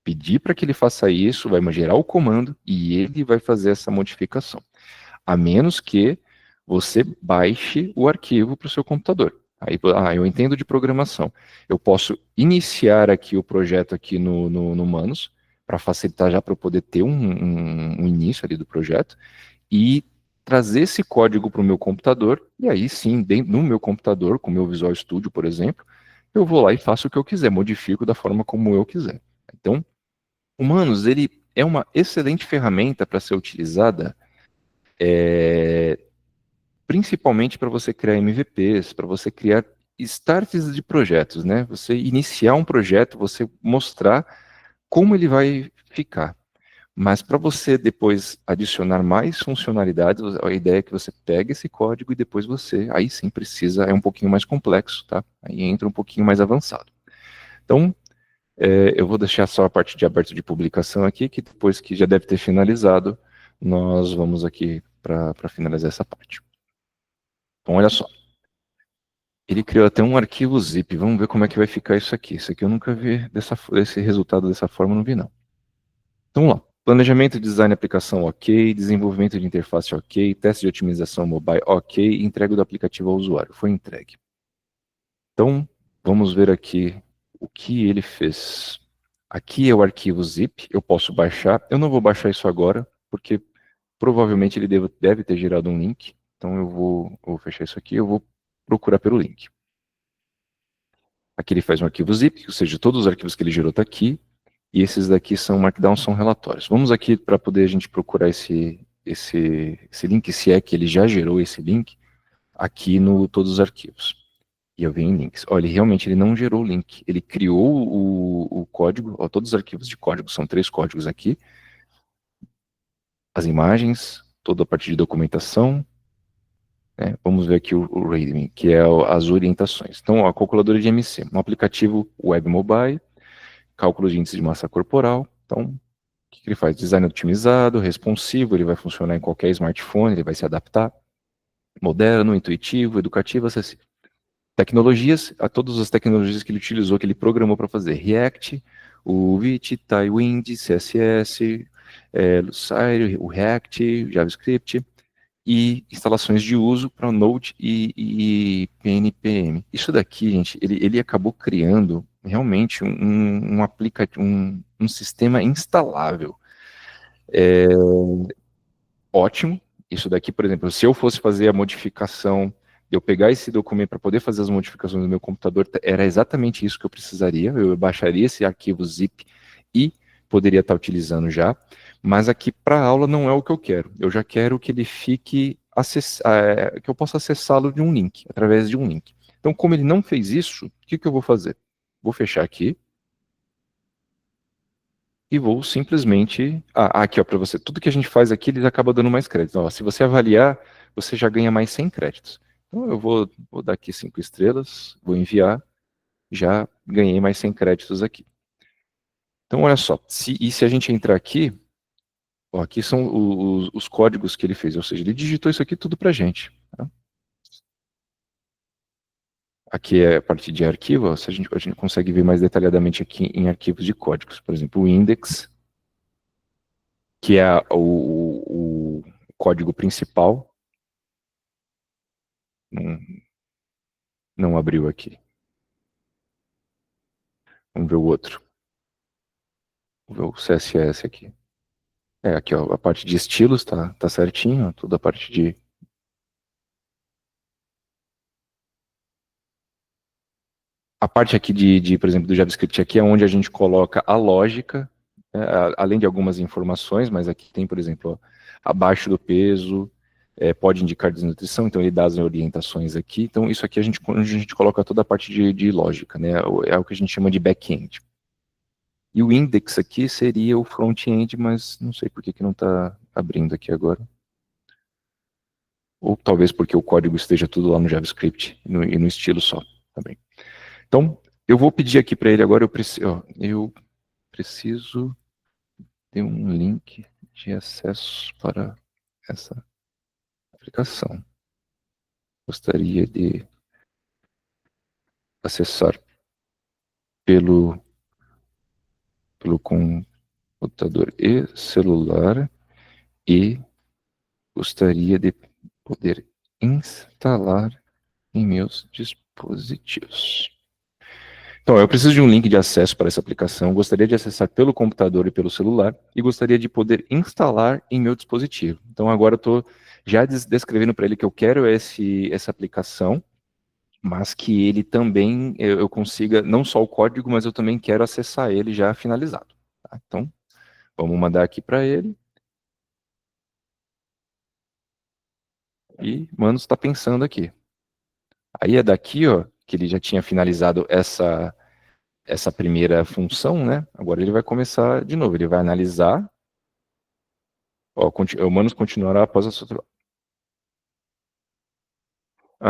pedir para que ele faça isso, vai gerar o comando e ele vai fazer essa modificação. A menos que você baixe o arquivo para o seu computador. Aí, eu entendo de programação. Eu posso iniciar aqui o projeto aqui no Manus, para facilitar já para eu poder ter um início ali do projeto, e trazer esse código para o meu computador, e aí sim, no meu computador, com o meu Visual Studio, por exemplo, eu vou lá e faço o que eu quiser, modifico da forma como eu quiser. Então, o Manus, ele é uma excelente ferramenta para ser utilizada principalmente para você criar MVPs, para você criar starts de projetos, né? Você iniciar um projeto, você mostrar como ele vai ficar. Mas para você depois adicionar mais funcionalidades, a ideia é que você pegue esse código e depois aí sim é um pouquinho mais complexo, tá? Aí entra um pouquinho mais avançado. Então, eu vou deixar só a parte de aberto de publicação aqui, que depois que já deve ter finalizado, nós vamos aqui para finalizar essa parte. Então, olha só. Ele criou até um arquivo zip. Vamos ver como é que vai ficar isso aqui. Isso aqui eu nunca vi esse resultado dessa forma, eu não vi não. Então vamos lá. Planejamento, design, aplicação, ok. Desenvolvimento de interface, ok. Teste de otimização mobile, ok. Entrega do aplicativo ao usuário. Foi entregue. Então, vamos ver aqui o que ele fez. Aqui é o arquivo zip. Eu posso baixar. Eu não vou baixar isso agora, porque provavelmente ele deve ter gerado um link. Então eu vou fechar isso aqui. Eu vou procurar pelo link. Aqui ele faz um arquivo zip, ou seja, todos os arquivos que ele gerou estão aqui, e esses daqui são markdown, são relatórios. Vamos aqui para poder a gente procurar esse link, se é que ele já gerou esse link, aqui no todos os arquivos. E eu venho em links. Olha, ele não gerou o link, ele criou o código, ó, todos os arquivos de código, são 3 códigos aqui, as imagens, toda a parte de documentação, né? Vamos ver aqui o README, que é as orientações. Então, a calculadora de MC, um aplicativo web mobile, cálculo de índice de massa corporal. Então, o que ele faz? Design otimizado, responsivo, ele vai funcionar em qualquer smartphone, ele vai se adaptar. Moderno, intuitivo, educativo, acessível. Tecnologias, a todas as tecnologias que ele utilizou, que ele programou para fazer. React, o Vite, Tailwind, CSS, Lucid, o React, JavaScript, e instalações de uso para o Node e PNPM. Isso daqui, gente, ele acabou criando realmente um sistema instalável. Ótimo. Isso daqui, por exemplo, se eu fosse fazer a modificação, eu pegar esse documento para poder fazer as modificações no meu computador, era exatamente isso que eu precisaria. Eu baixaria esse arquivo zip e poderia estar utilizando já. Mas aqui para a aula não é o que eu quero. Eu já quero que ele fique que eu possa acessá-lo de um link, através de um link. Então, como ele não fez isso, o que que eu vou fazer? Vou fechar aqui e vou simplesmente. Aqui, ó, para você. Tudo que a gente faz aqui, ele acaba dando mais créditos. Ó, se você avaliar, você já ganha mais 100 créditos. Então, eu vou dar aqui 5 estrelas, vou enviar, já ganhei mais 100 créditos aqui. Então, olha só. Se a gente entrar aqui, ó, aqui são os códigos que ele fez. Ou seja, ele digitou isso aqui tudo para gente. Tá? Aqui é a parte de arquivo. Ó, a gente consegue ver mais detalhadamente aqui em arquivos de códigos. Por exemplo, o index, que é o código principal. Não, não abriu aqui. Vamos ver o outro. Vamos ver o CSS aqui. Aqui, ó, a parte de estilos tá certinho, toda a parte de... A parte aqui por exemplo, do JavaScript aqui é onde a gente coloca a lógica, né, além de algumas informações, mas aqui tem, por exemplo, ó, abaixo do peso, pode indicar desnutrição, então ele dá as orientações aqui. Então isso aqui a gente coloca toda a parte de lógica, né, é o que a gente chama de back-end. E o index aqui seria o front-end, mas não sei por que não está abrindo aqui agora. Ou talvez porque o código esteja tudo lá no JavaScript e no estilo só também. Então, eu vou pedir aqui para ele agora, eu preciso de um link de acesso para essa aplicação. Gostaria de acessar pelo computador e celular e gostaria de poder instalar em meus dispositivos. Então, eu preciso de um link de acesso para essa aplicação, gostaria de acessar pelo computador e pelo celular, e gostaria de poder instalar em meu dispositivo. Então, agora eu estou já descrevendo para ele que eu quero essa aplicação, mas que ele também, eu consiga, não só o código, mas eu também quero acessar ele já finalizado. Tá? Então, vamos mandar aqui para ele. E, mano, está pensando aqui. Aí é daqui, ó, que ele já tinha finalizado essa primeira função, né? Agora ele vai começar de novo, ele vai analisar. Ó, humanos continuará após a sua...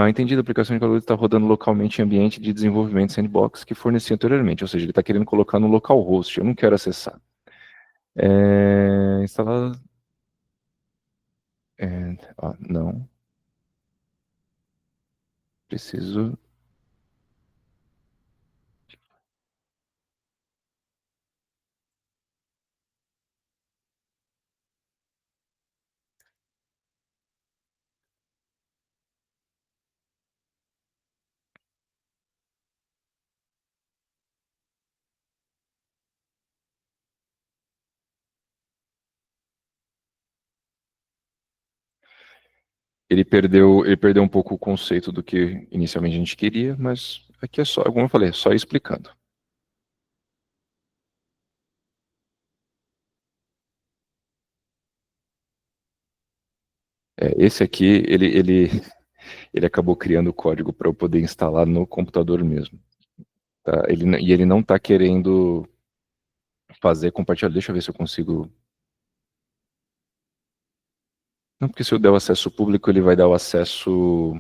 entendido, a aplicação de calor está rodando localmente em ambiente de desenvolvimento sandbox que forneci anteriormente, ou seja, ele está querendo colocar no localhost, eu não quero acessar. Instalar... não. Preciso... Ele perdeu um pouco o conceito do que inicialmente a gente queria, mas aqui é só, como eu falei, é só explicando. Esse aqui, ele acabou criando o código para eu poder instalar no computador mesmo. Tá? E ele não está querendo fazer compartilhar. Deixa eu ver se eu consigo. Não, porque se eu der o acesso público, ele vai dar o acesso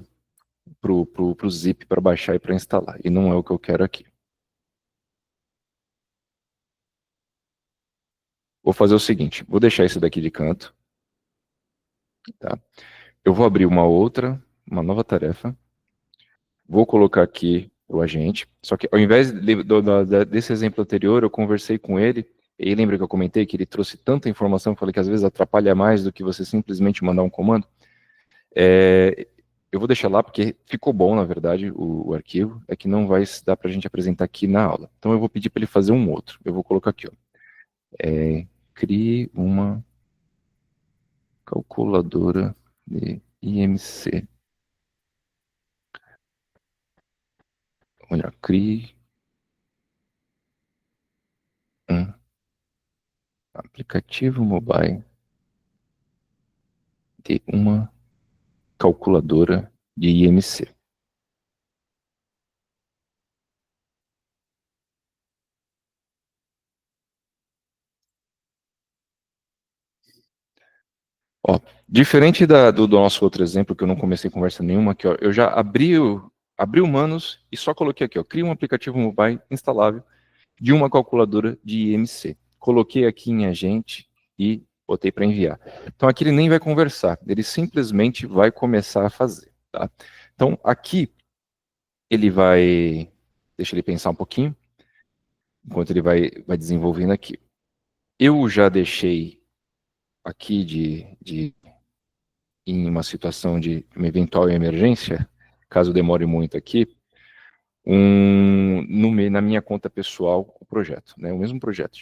pro zip para baixar e para instalar. E não é o que eu quero aqui. Vou fazer o seguinte, vou deixar esse daqui de canto. Tá? Eu vou abrir uma nova tarefa. Vou colocar aqui o agente. Só que ao invés desse exemplo anterior, eu conversei com ele. E lembra que eu comentei que ele trouxe tanta informação, que eu falei que às vezes atrapalha mais do que você simplesmente mandar um comando? Eu vou deixar lá porque ficou bom, na verdade, o arquivo. É que não vai dar para a gente apresentar aqui na aula. Então eu vou pedir para ele fazer um outro. Eu vou colocar aqui, ó. Crie uma calculadora de IMC. Olha, crie um aplicativo mobile de uma calculadora de IMC. Ó, diferente do nosso outro exemplo, que eu não comecei conversa nenhuma, aqui, ó, eu já abri o Manus e só coloquei aqui, ó, cria um aplicativo mobile instalável de uma calculadora de IMC. Coloquei aqui em agente e botei para enviar. Então aqui ele nem vai conversar, ele simplesmente vai começar a fazer. Tá? Então aqui ele vai, deixa ele pensar um pouquinho, enquanto ele vai desenvolvendo aqui. Eu já deixei aqui em uma situação de uma eventual emergência, caso demore muito aqui, na minha conta pessoal o projeto, né? O mesmo projeto.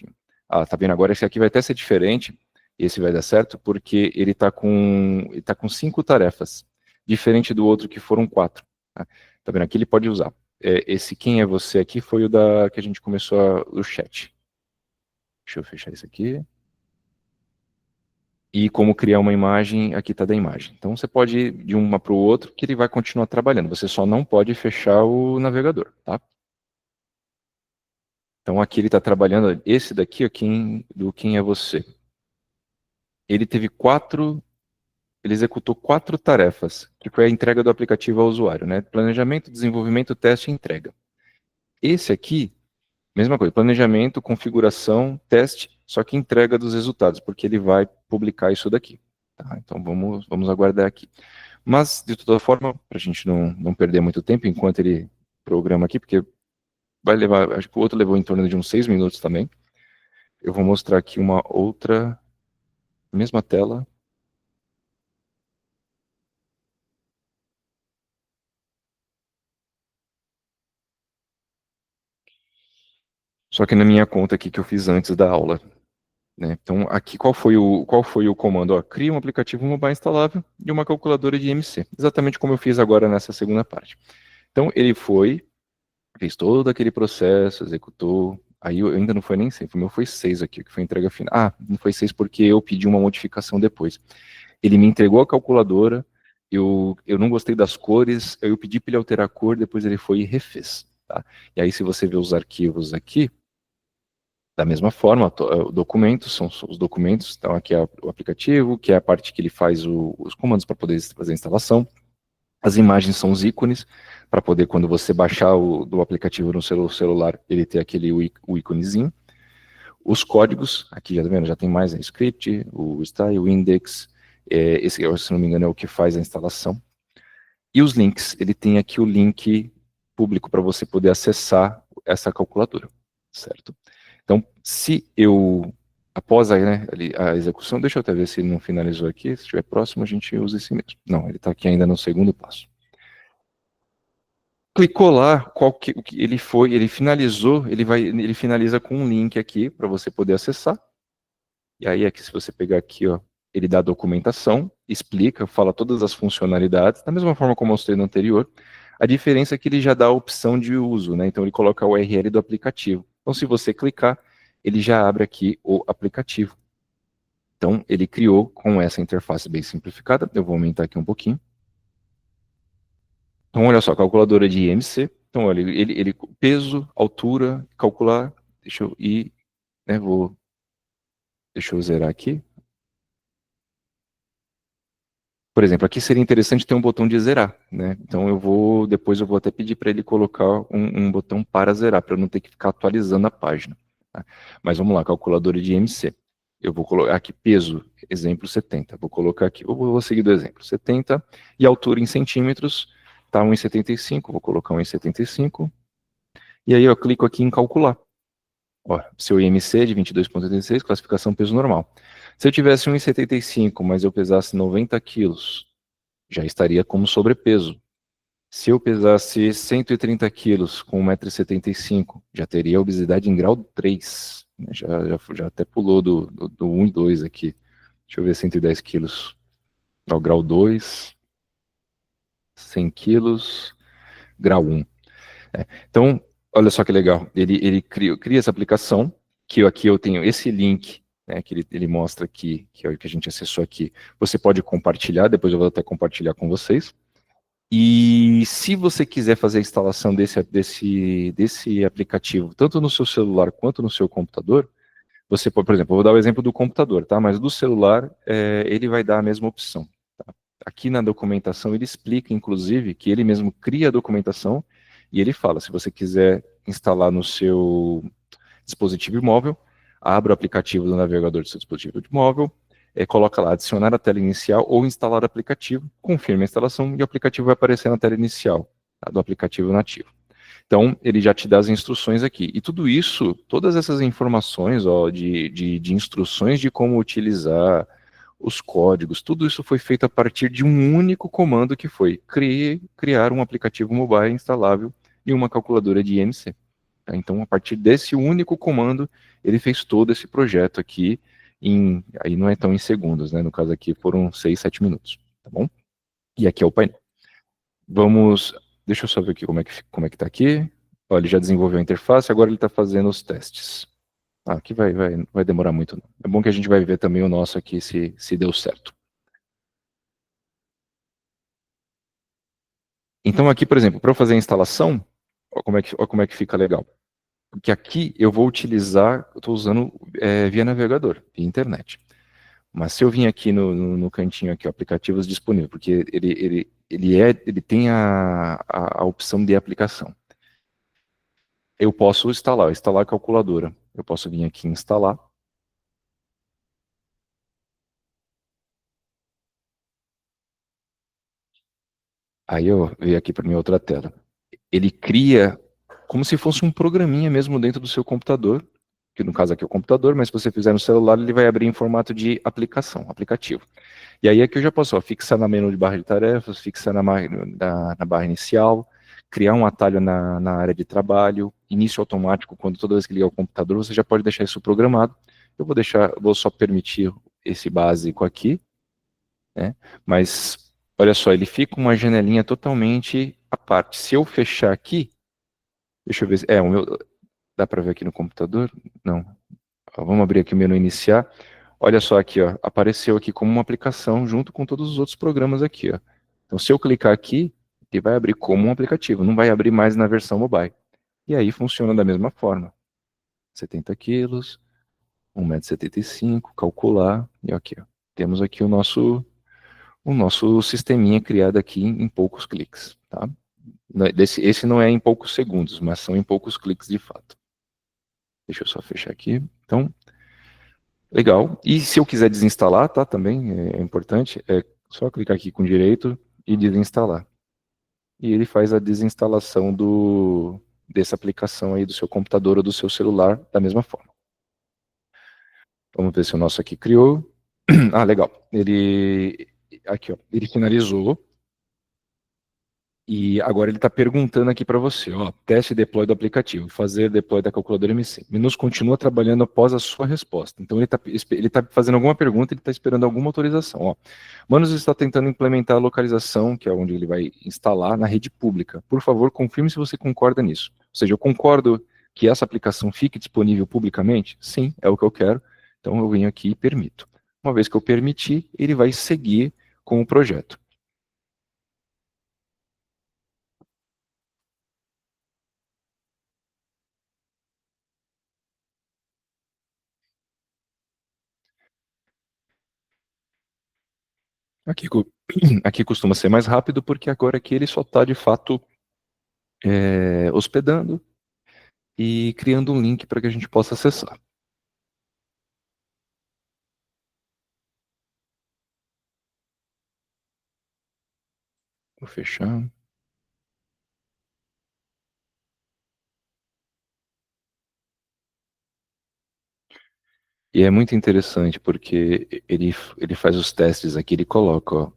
Ah, tá vendo agora? Esse aqui vai até ser diferente, esse vai dar certo, porque ele tá com 5 tarefas, diferente do outro que foram 4. Tá vendo? Aqui ele pode usar. Esse quem é você aqui foi o que a gente começou o chat. Deixa eu fechar isso aqui. E como criar uma imagem, aqui está da imagem. Então você pode ir de uma para o outro que ele vai continuar trabalhando. Você só não pode fechar o navegador, tá? Então aqui ele está trabalhando, esse daqui, ó, quem é você. Ele executou 4 tarefas, que foi a entrega do aplicativo ao usuário, né? Planejamento, desenvolvimento, teste e entrega. Esse aqui, mesma coisa, planejamento, configuração, teste, só que entrega dos resultados, porque ele vai publicar isso daqui. Tá? Então vamos aguardar aqui. Mas, de toda forma, para a gente não perder muito tempo enquanto ele programa aqui, porque vai levar, acho que o outro levou em torno de uns 6 minutos também. Eu vou mostrar aqui uma outra, mesma tela. Só que na minha conta aqui que eu fiz antes da aula. Né? Então, aqui qual foi o comando? Ó, cria um aplicativo mobile instalável e uma calculadora de IMC. Exatamente como eu fiz agora nessa segunda parte. Então, ele fez todo aquele processo, executou. Aí eu ainda não foi nem 100, o meu foi 6 aqui, que foi a entrega final. Ah, não foi 6 porque eu pedi uma modificação depois. Ele me entregou a calculadora, eu não gostei das cores, eu pedi para ele alterar a cor, depois ele foi e refez. Tá? E aí, se você ver os arquivos aqui, da mesma forma, documentos são os documentos, então aqui é o aplicativo, que é a parte que ele faz os comandos para poder fazer a instalação. As imagens são os ícones, para poder, quando você baixar do aplicativo no celular, ele ter o íconezinho. Os códigos, aqui já tá vendo, já tem mais, script, o style, o index, esse, se não me engano, é o que faz a instalação. E os links, ele tem aqui o link público para você poder acessar essa calculadora, certo? Então, se eu, após a execução, deixa eu até ver se ele não finalizou aqui, se estiver próximo a gente usa esse mesmo. Não, ele está aqui ainda no segundo passo. Clicou lá, o que ele finalizou, ele finaliza com um link aqui para você poder acessar. E aí aqui, se você pegar aqui, ó, ele dá a documentação, explica, fala todas as funcionalidades, da mesma forma como eu mostrei no anterior. A diferença é que ele já dá a opção de uso, né? Então ele coloca a URL do aplicativo. Então se você clicar, ele já abre aqui o aplicativo. Então ele criou com essa interface bem simplificada. Eu vou aumentar aqui um pouquinho. Então olha só, calculadora de IMC. Então olha, ele peso, altura, calcular. Deixa eu ir, né? Deixa eu zerar aqui. Por exemplo, aqui seria interessante ter um botão de zerar, né? Então depois eu vou até pedir para ele colocar um botão para zerar, para eu não ter que ficar atualizando a página. Tá? Mas vamos lá, calculadora de IMC. Eu vou colocar aqui peso, exemplo 70. Vou colocar aqui, eu vou seguir do exemplo, 70, e altura em centímetros, tá 1,75, vou colocar 1,75. E aí eu clico aqui em calcular. Ó, seu IMC é de 22,86, classificação peso normal. Se eu tivesse 1,75, mas eu pesasse 90 quilos, já estaria como sobrepeso. Se eu pesasse 130 quilos com 1,75 m, já teria obesidade em grau 3. Já até pulou do 1 e 2 aqui. Deixa eu ver, 110 quilos. Ó, grau 2, 100 quilos, grau 1. Então, olha só que legal. Ele cria essa aplicação, aqui eu tenho esse link, né, que ele mostra aqui, que é o que a gente acessou aqui. Você pode compartilhar, depois eu vou até compartilhar com vocês. E se você quiser fazer a instalação desse aplicativo, tanto no seu celular quanto no seu computador, você pode, por exemplo, eu vou dar o exemplo do computador, tá? Mas do celular, ele vai dar a mesma opção. Tá? Aqui na documentação ele explica, inclusive, que ele mesmo cria a documentação e ele fala, se você quiser instalar no seu dispositivo móvel, abra o aplicativo do navegador do seu dispositivo móvel, coloca lá adicionar a tela inicial ou instalar o aplicativo, confirma a instalação e o aplicativo vai aparecer na tela inicial, tá, do aplicativo nativo. Então, ele já te dá as instruções aqui. E tudo isso, todas essas informações ó, de instruções de como utilizar os códigos, tudo isso foi feito a partir de um único comando que foi criar um aplicativo mobile instalável e uma calculadora de IMC. Tá? Então, a partir desse único comando, ele fez todo esse projeto aqui, aí não é tão em segundos, né? No caso aqui foram 6, 7 minutos, tá bom? E aqui é o painel. Deixa eu só ver aqui como é que tá aqui. Ó, ele já desenvolveu a interface, agora ele está fazendo os testes. Aqui vai demorar muito. Não. É bom que a gente vai ver também o nosso aqui, se deu certo. Então aqui, por exemplo, para eu fazer a instalação, ó como é que fica legal. Porque aqui eu vou utilizar, eu estou usando via navegador, via internet. Mas se eu vim aqui no cantinho aqui, ó, aplicativos disponíveis, porque ele tem a opção de aplicação. Eu posso instalar a calculadora. Eu posso vir aqui em instalar. Aí eu venho aqui para minha outra tela. Ele cria como se fosse um programinha mesmo dentro do seu computador, que no caso aqui é o computador, mas se você fizer no celular, ele vai abrir em formato de aplicação, aplicativo. E aí aqui eu já posso fixar na menu de barra de tarefas, fixar na barra inicial, criar um atalho na área de trabalho, início automático, quando toda vez que ligar o computador, você já pode deixar isso programado. Eu vou só permitir esse básico aqui, né? Mas olha só, ele fica uma janelinha totalmente à parte. Se eu fechar aqui, deixa eu ver, o meu, dá para ver aqui no computador? Não. Ó, vamos abrir aqui o menu iniciar. Olha só aqui, ó, apareceu aqui como uma aplicação junto com todos os outros programas aqui, ó. Então, se eu clicar aqui, ele vai abrir como um aplicativo, não vai abrir mais na versão mobile. E aí funciona da mesma forma. 70 quilos, 1,75 m, calcular, e aqui, ó, temos aqui o nosso sisteminha criado aqui em poucos cliques, tá? Esse não é em poucos segundos, mas são em poucos cliques de fato. Deixa eu só fechar aqui. Então, legal. E se eu quiser desinstalar, tá? Também é importante. É só clicar aqui com direito e desinstalar. E ele faz a desinstalação dessa aplicação aí do seu computador ou do seu celular da mesma forma. Vamos ver se o nosso aqui criou. Ah, legal. Aqui, ó, ele finalizou. E agora ele está perguntando aqui para você, ó, teste deploy do aplicativo, fazer deploy da calculadora MC. Minus continua trabalhando após a sua resposta. Então ele tá fazendo alguma pergunta, ele está esperando alguma autorização. Ó. Manus está tentando implementar a localização, que é onde ele vai instalar, na rede pública. Por favor, confirme se você concorda nisso. Ou seja, eu concordo que essa aplicação fique disponível publicamente? Sim, é o que eu quero. Então eu venho aqui e permito. Uma vez que eu permitir, ele vai seguir com o projeto. Aqui, aqui costuma ser mais rápido porque agora aqui ele só está de fato hospedando e criando um link para que a gente possa acessar. Vou fechar. E é muito interessante porque ele faz os testes aqui, ele coloca, ó,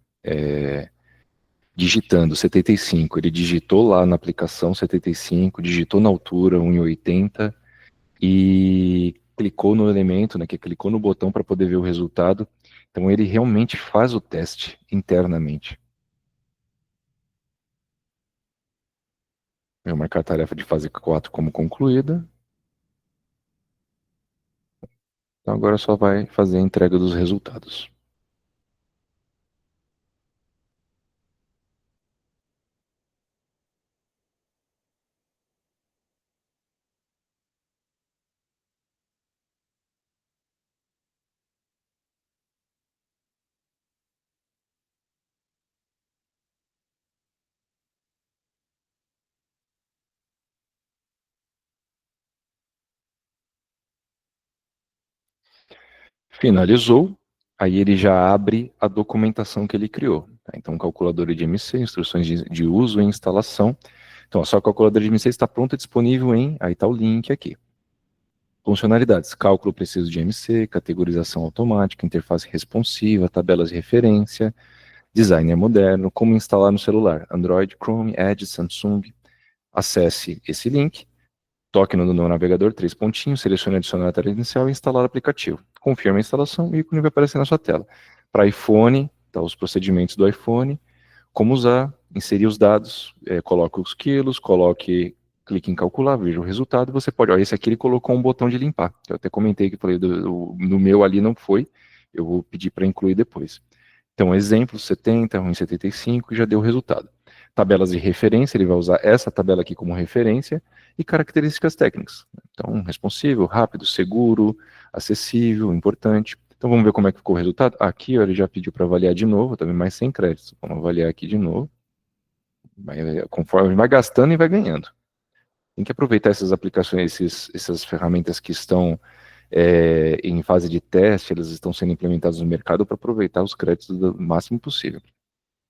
digitando 75, ele digitou lá na aplicação 75, digitou na altura 1,80 e clicou no elemento, né, que clicou no botão para poder ver o resultado. Então ele realmente faz o teste internamente. Eu vou marcar a tarefa de fase 4 como concluída. Então agora só vai fazer a entrega dos resultados. Finalizou, aí ele já abre a documentação que ele criou. Tá? Então, calculadora de MC, instruções de uso e instalação. Então, a sua calculadora de MC está pronta e disponível em... Aí está o link aqui. Funcionalidades, cálculo preciso de MC, categorização automática, interface responsiva, tabelas de referência, designer moderno, como instalar no celular, Android, Chrome, Edge, Samsung. Acesse esse link, toque no navegador, 3 pontinhos, selecione adicionar a tela inicial e instalar o aplicativo. Confirme a instalação e o ícone vai aparecer na sua tela. Para iPhone, tá, os procedimentos do iPhone, como usar, inserir os dados, coloque os quilos, clique em calcular, veja o resultado, você pode, ó, esse aqui ele colocou um botão de limpar, eu até comentei que falei, no meu ali não foi, eu vou pedir para incluir depois. Então, exemplo, 70, 1,75, já deu o resultado. Tabelas de referência, ele vai usar essa tabela aqui como referência, e características técnicas. Então, responsivo, rápido, seguro, acessível, importante. Então, vamos ver como é que ficou o resultado. Aqui, ó, ele já pediu para avaliar de novo, também mais sem créditos. Vamos avaliar aqui de novo. Conforme vai gastando e vai ganhando. Tem que aproveitar essas aplicações, essas ferramentas que estão em fase de teste, elas estão sendo implementadas no mercado para aproveitar os créditos do máximo possível.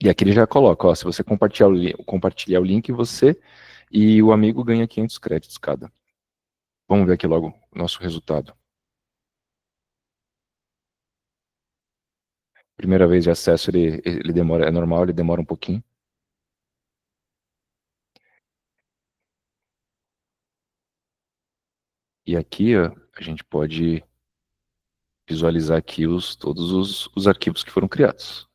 E aqui ele já coloca, ó, se você compartilhar o link, você e o amigo ganha 500 créditos cada. Vamos ver aqui logo o nosso resultado. Primeira vez de acesso, ele demora, é normal, ele demora um pouquinho. E aqui, ó, a gente pode visualizar aqui todos os arquivos que foram criados.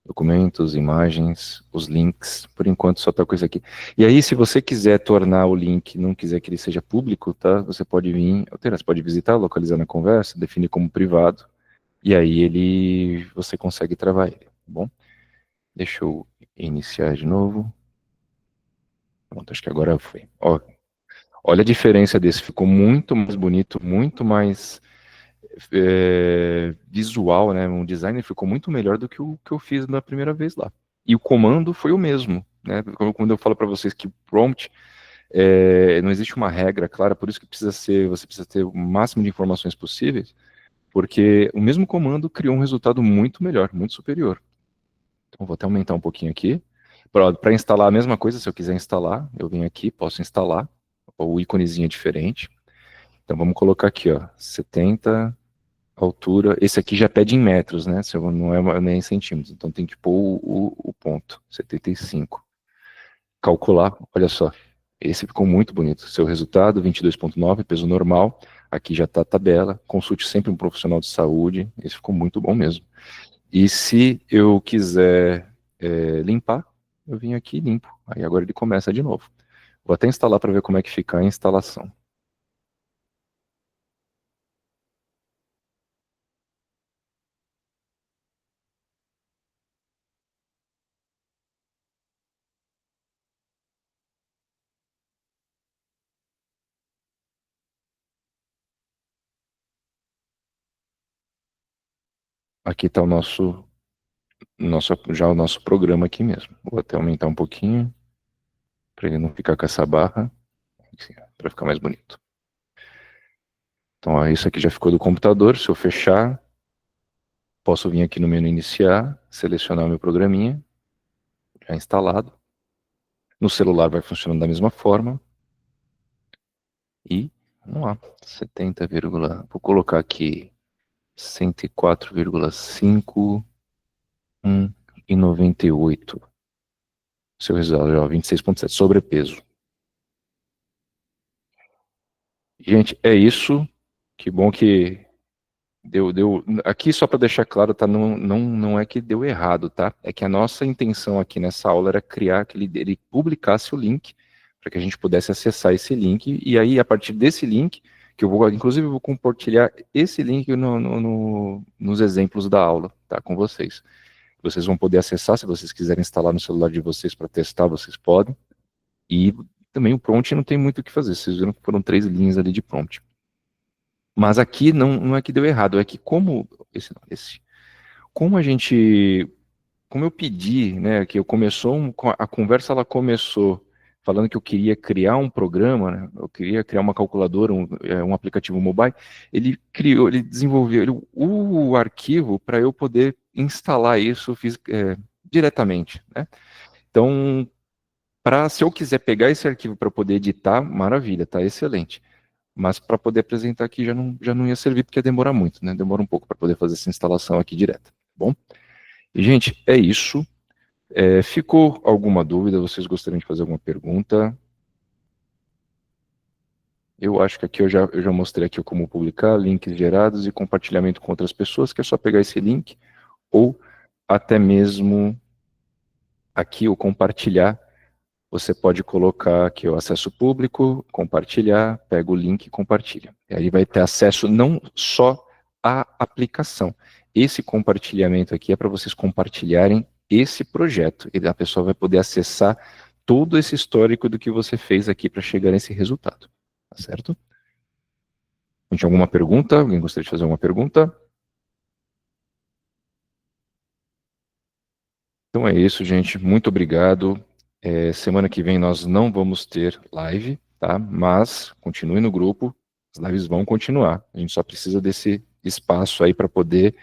Documentos, imagens, os links, por enquanto só tá com isso aqui. E aí, se você quiser tornar o link, não quiser que ele seja público, tá? Você pode vir, alterar, você pode visitar, localizar na conversa, definir como privado, e aí você consegue travar ele, tá bom? Deixa eu iniciar de novo. Pronto, acho que agora foi. Ó, olha a diferença desse, ficou muito mais bonito, muito mais visual, né? Um design ficou muito melhor do que o que eu fiz na primeira vez lá. E o comando foi o mesmo, né? Quando eu falo para vocês que o prompt não existe uma regra clara, por isso que você precisa ter o máximo de informações possíveis, porque o mesmo comando criou um resultado muito melhor, muito superior. Então vou até aumentar um pouquinho aqui. Para instalar a mesma coisa, se eu quiser instalar, eu venho aqui, posso instalar. O íconezinho é diferente. Então vamos colocar aqui, ó, 70 altura. Esse aqui já pede em metros, né? Não é nem em centímetros. Então tem que pôr o ponto, 75. Calcular, olha só. Esse ficou muito bonito. Seu resultado, 22,9, peso normal. Aqui já está a tabela. Consulte sempre um profissional de saúde. Esse ficou muito bom mesmo. E se eu quiser limpar, eu vim aqui e limpo. Aí agora ele começa de novo. Vou até instalar para ver como é que fica a instalação. Aqui está já o nosso programa aqui mesmo. Vou até aumentar um pouquinho, para ele não ficar com essa barra, para ficar mais bonito. Então, ó, isso aqui já ficou do computador. Se eu fechar, posso vir aqui no menu iniciar, selecionar o meu programinha, já instalado. No celular vai funcionando da mesma forma. E, vamos lá, 70, vou colocar aqui 104,5 e 98. Seu resultado, ó, 26,7, sobrepeso. Gente, é isso. Que bom que Aqui só para deixar claro, tá? Não é que deu errado, tá? É que a nossa intenção aqui nessa aula era criar que ele publicasse o link para que a gente pudesse acessar esse link e aí a partir desse link que inclusive eu vou compartilhar esse link nos exemplos da aula, tá? Com vocês. Vocês vão poder acessar se vocês quiserem instalar no celular de vocês para testar, vocês podem. E também o prompt não tem muito o que fazer. Vocês viram que foram 3 linhas ali de prompt. Mas aqui não é que deu errado, é que como a gente, como eu pedi, né, que eu a conversa ela começou falando que eu queria criar um programa, né, eu queria criar uma calculadora, um aplicativo mobile, ele desenvolveu o arquivo para eu poder instalar isso diretamente, né? Então, se eu quiser pegar esse arquivo para poder editar, maravilha, tá excelente. Mas para poder apresentar aqui já não ia servir, porque ia demorar muito, né? Demora um pouco para poder fazer essa instalação aqui direta, tá bom? E, gente, é isso. Ficou alguma dúvida? Vocês gostariam de fazer alguma pergunta? Eu acho que aqui eu já mostrei aqui como publicar, links gerados e compartilhamento com outras pessoas, que é só pegar esse link, ou até mesmo aqui o compartilhar. Você pode colocar aqui o acesso público, compartilhar, pega o link e compartilha. E aí vai ter acesso não só à aplicação. Esse compartilhamento aqui é para vocês compartilharem esse projeto. E a pessoa vai poder acessar todo esse histórico do que você fez aqui para chegar nesse resultado. Tá certo? Tem alguma pergunta? Alguém gostaria de fazer alguma pergunta? Então é isso, gente. Muito obrigado. Semana que vem nós não vamos ter live, tá? Mas continue no grupo, as lives vão continuar. A gente só precisa desse espaço aí para poder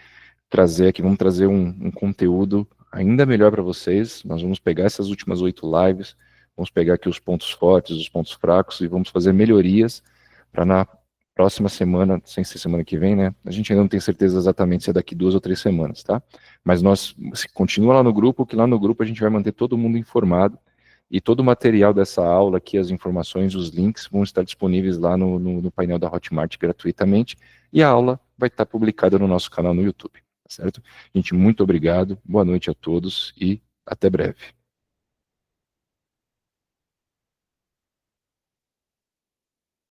trazer aqui, vamos trazer um conteúdo ainda melhor para vocês. Nós vamos pegar essas últimas 8 lives, vamos pegar aqui os pontos fortes, os pontos fracos e vamos fazer melhorias para na próxima semana, sem ser semana que vem, né? A gente ainda não tem certeza exatamente se é daqui 2 ou 3 semanas, tá? Mas continua lá no grupo, que lá no grupo a gente vai manter todo mundo informado e todo o material dessa aula aqui, as informações, os links vão estar disponíveis lá no painel da Hotmart gratuitamente e a aula vai estar publicada no nosso canal no YouTube, tá certo? Gente, muito obrigado, boa noite a todos e até breve.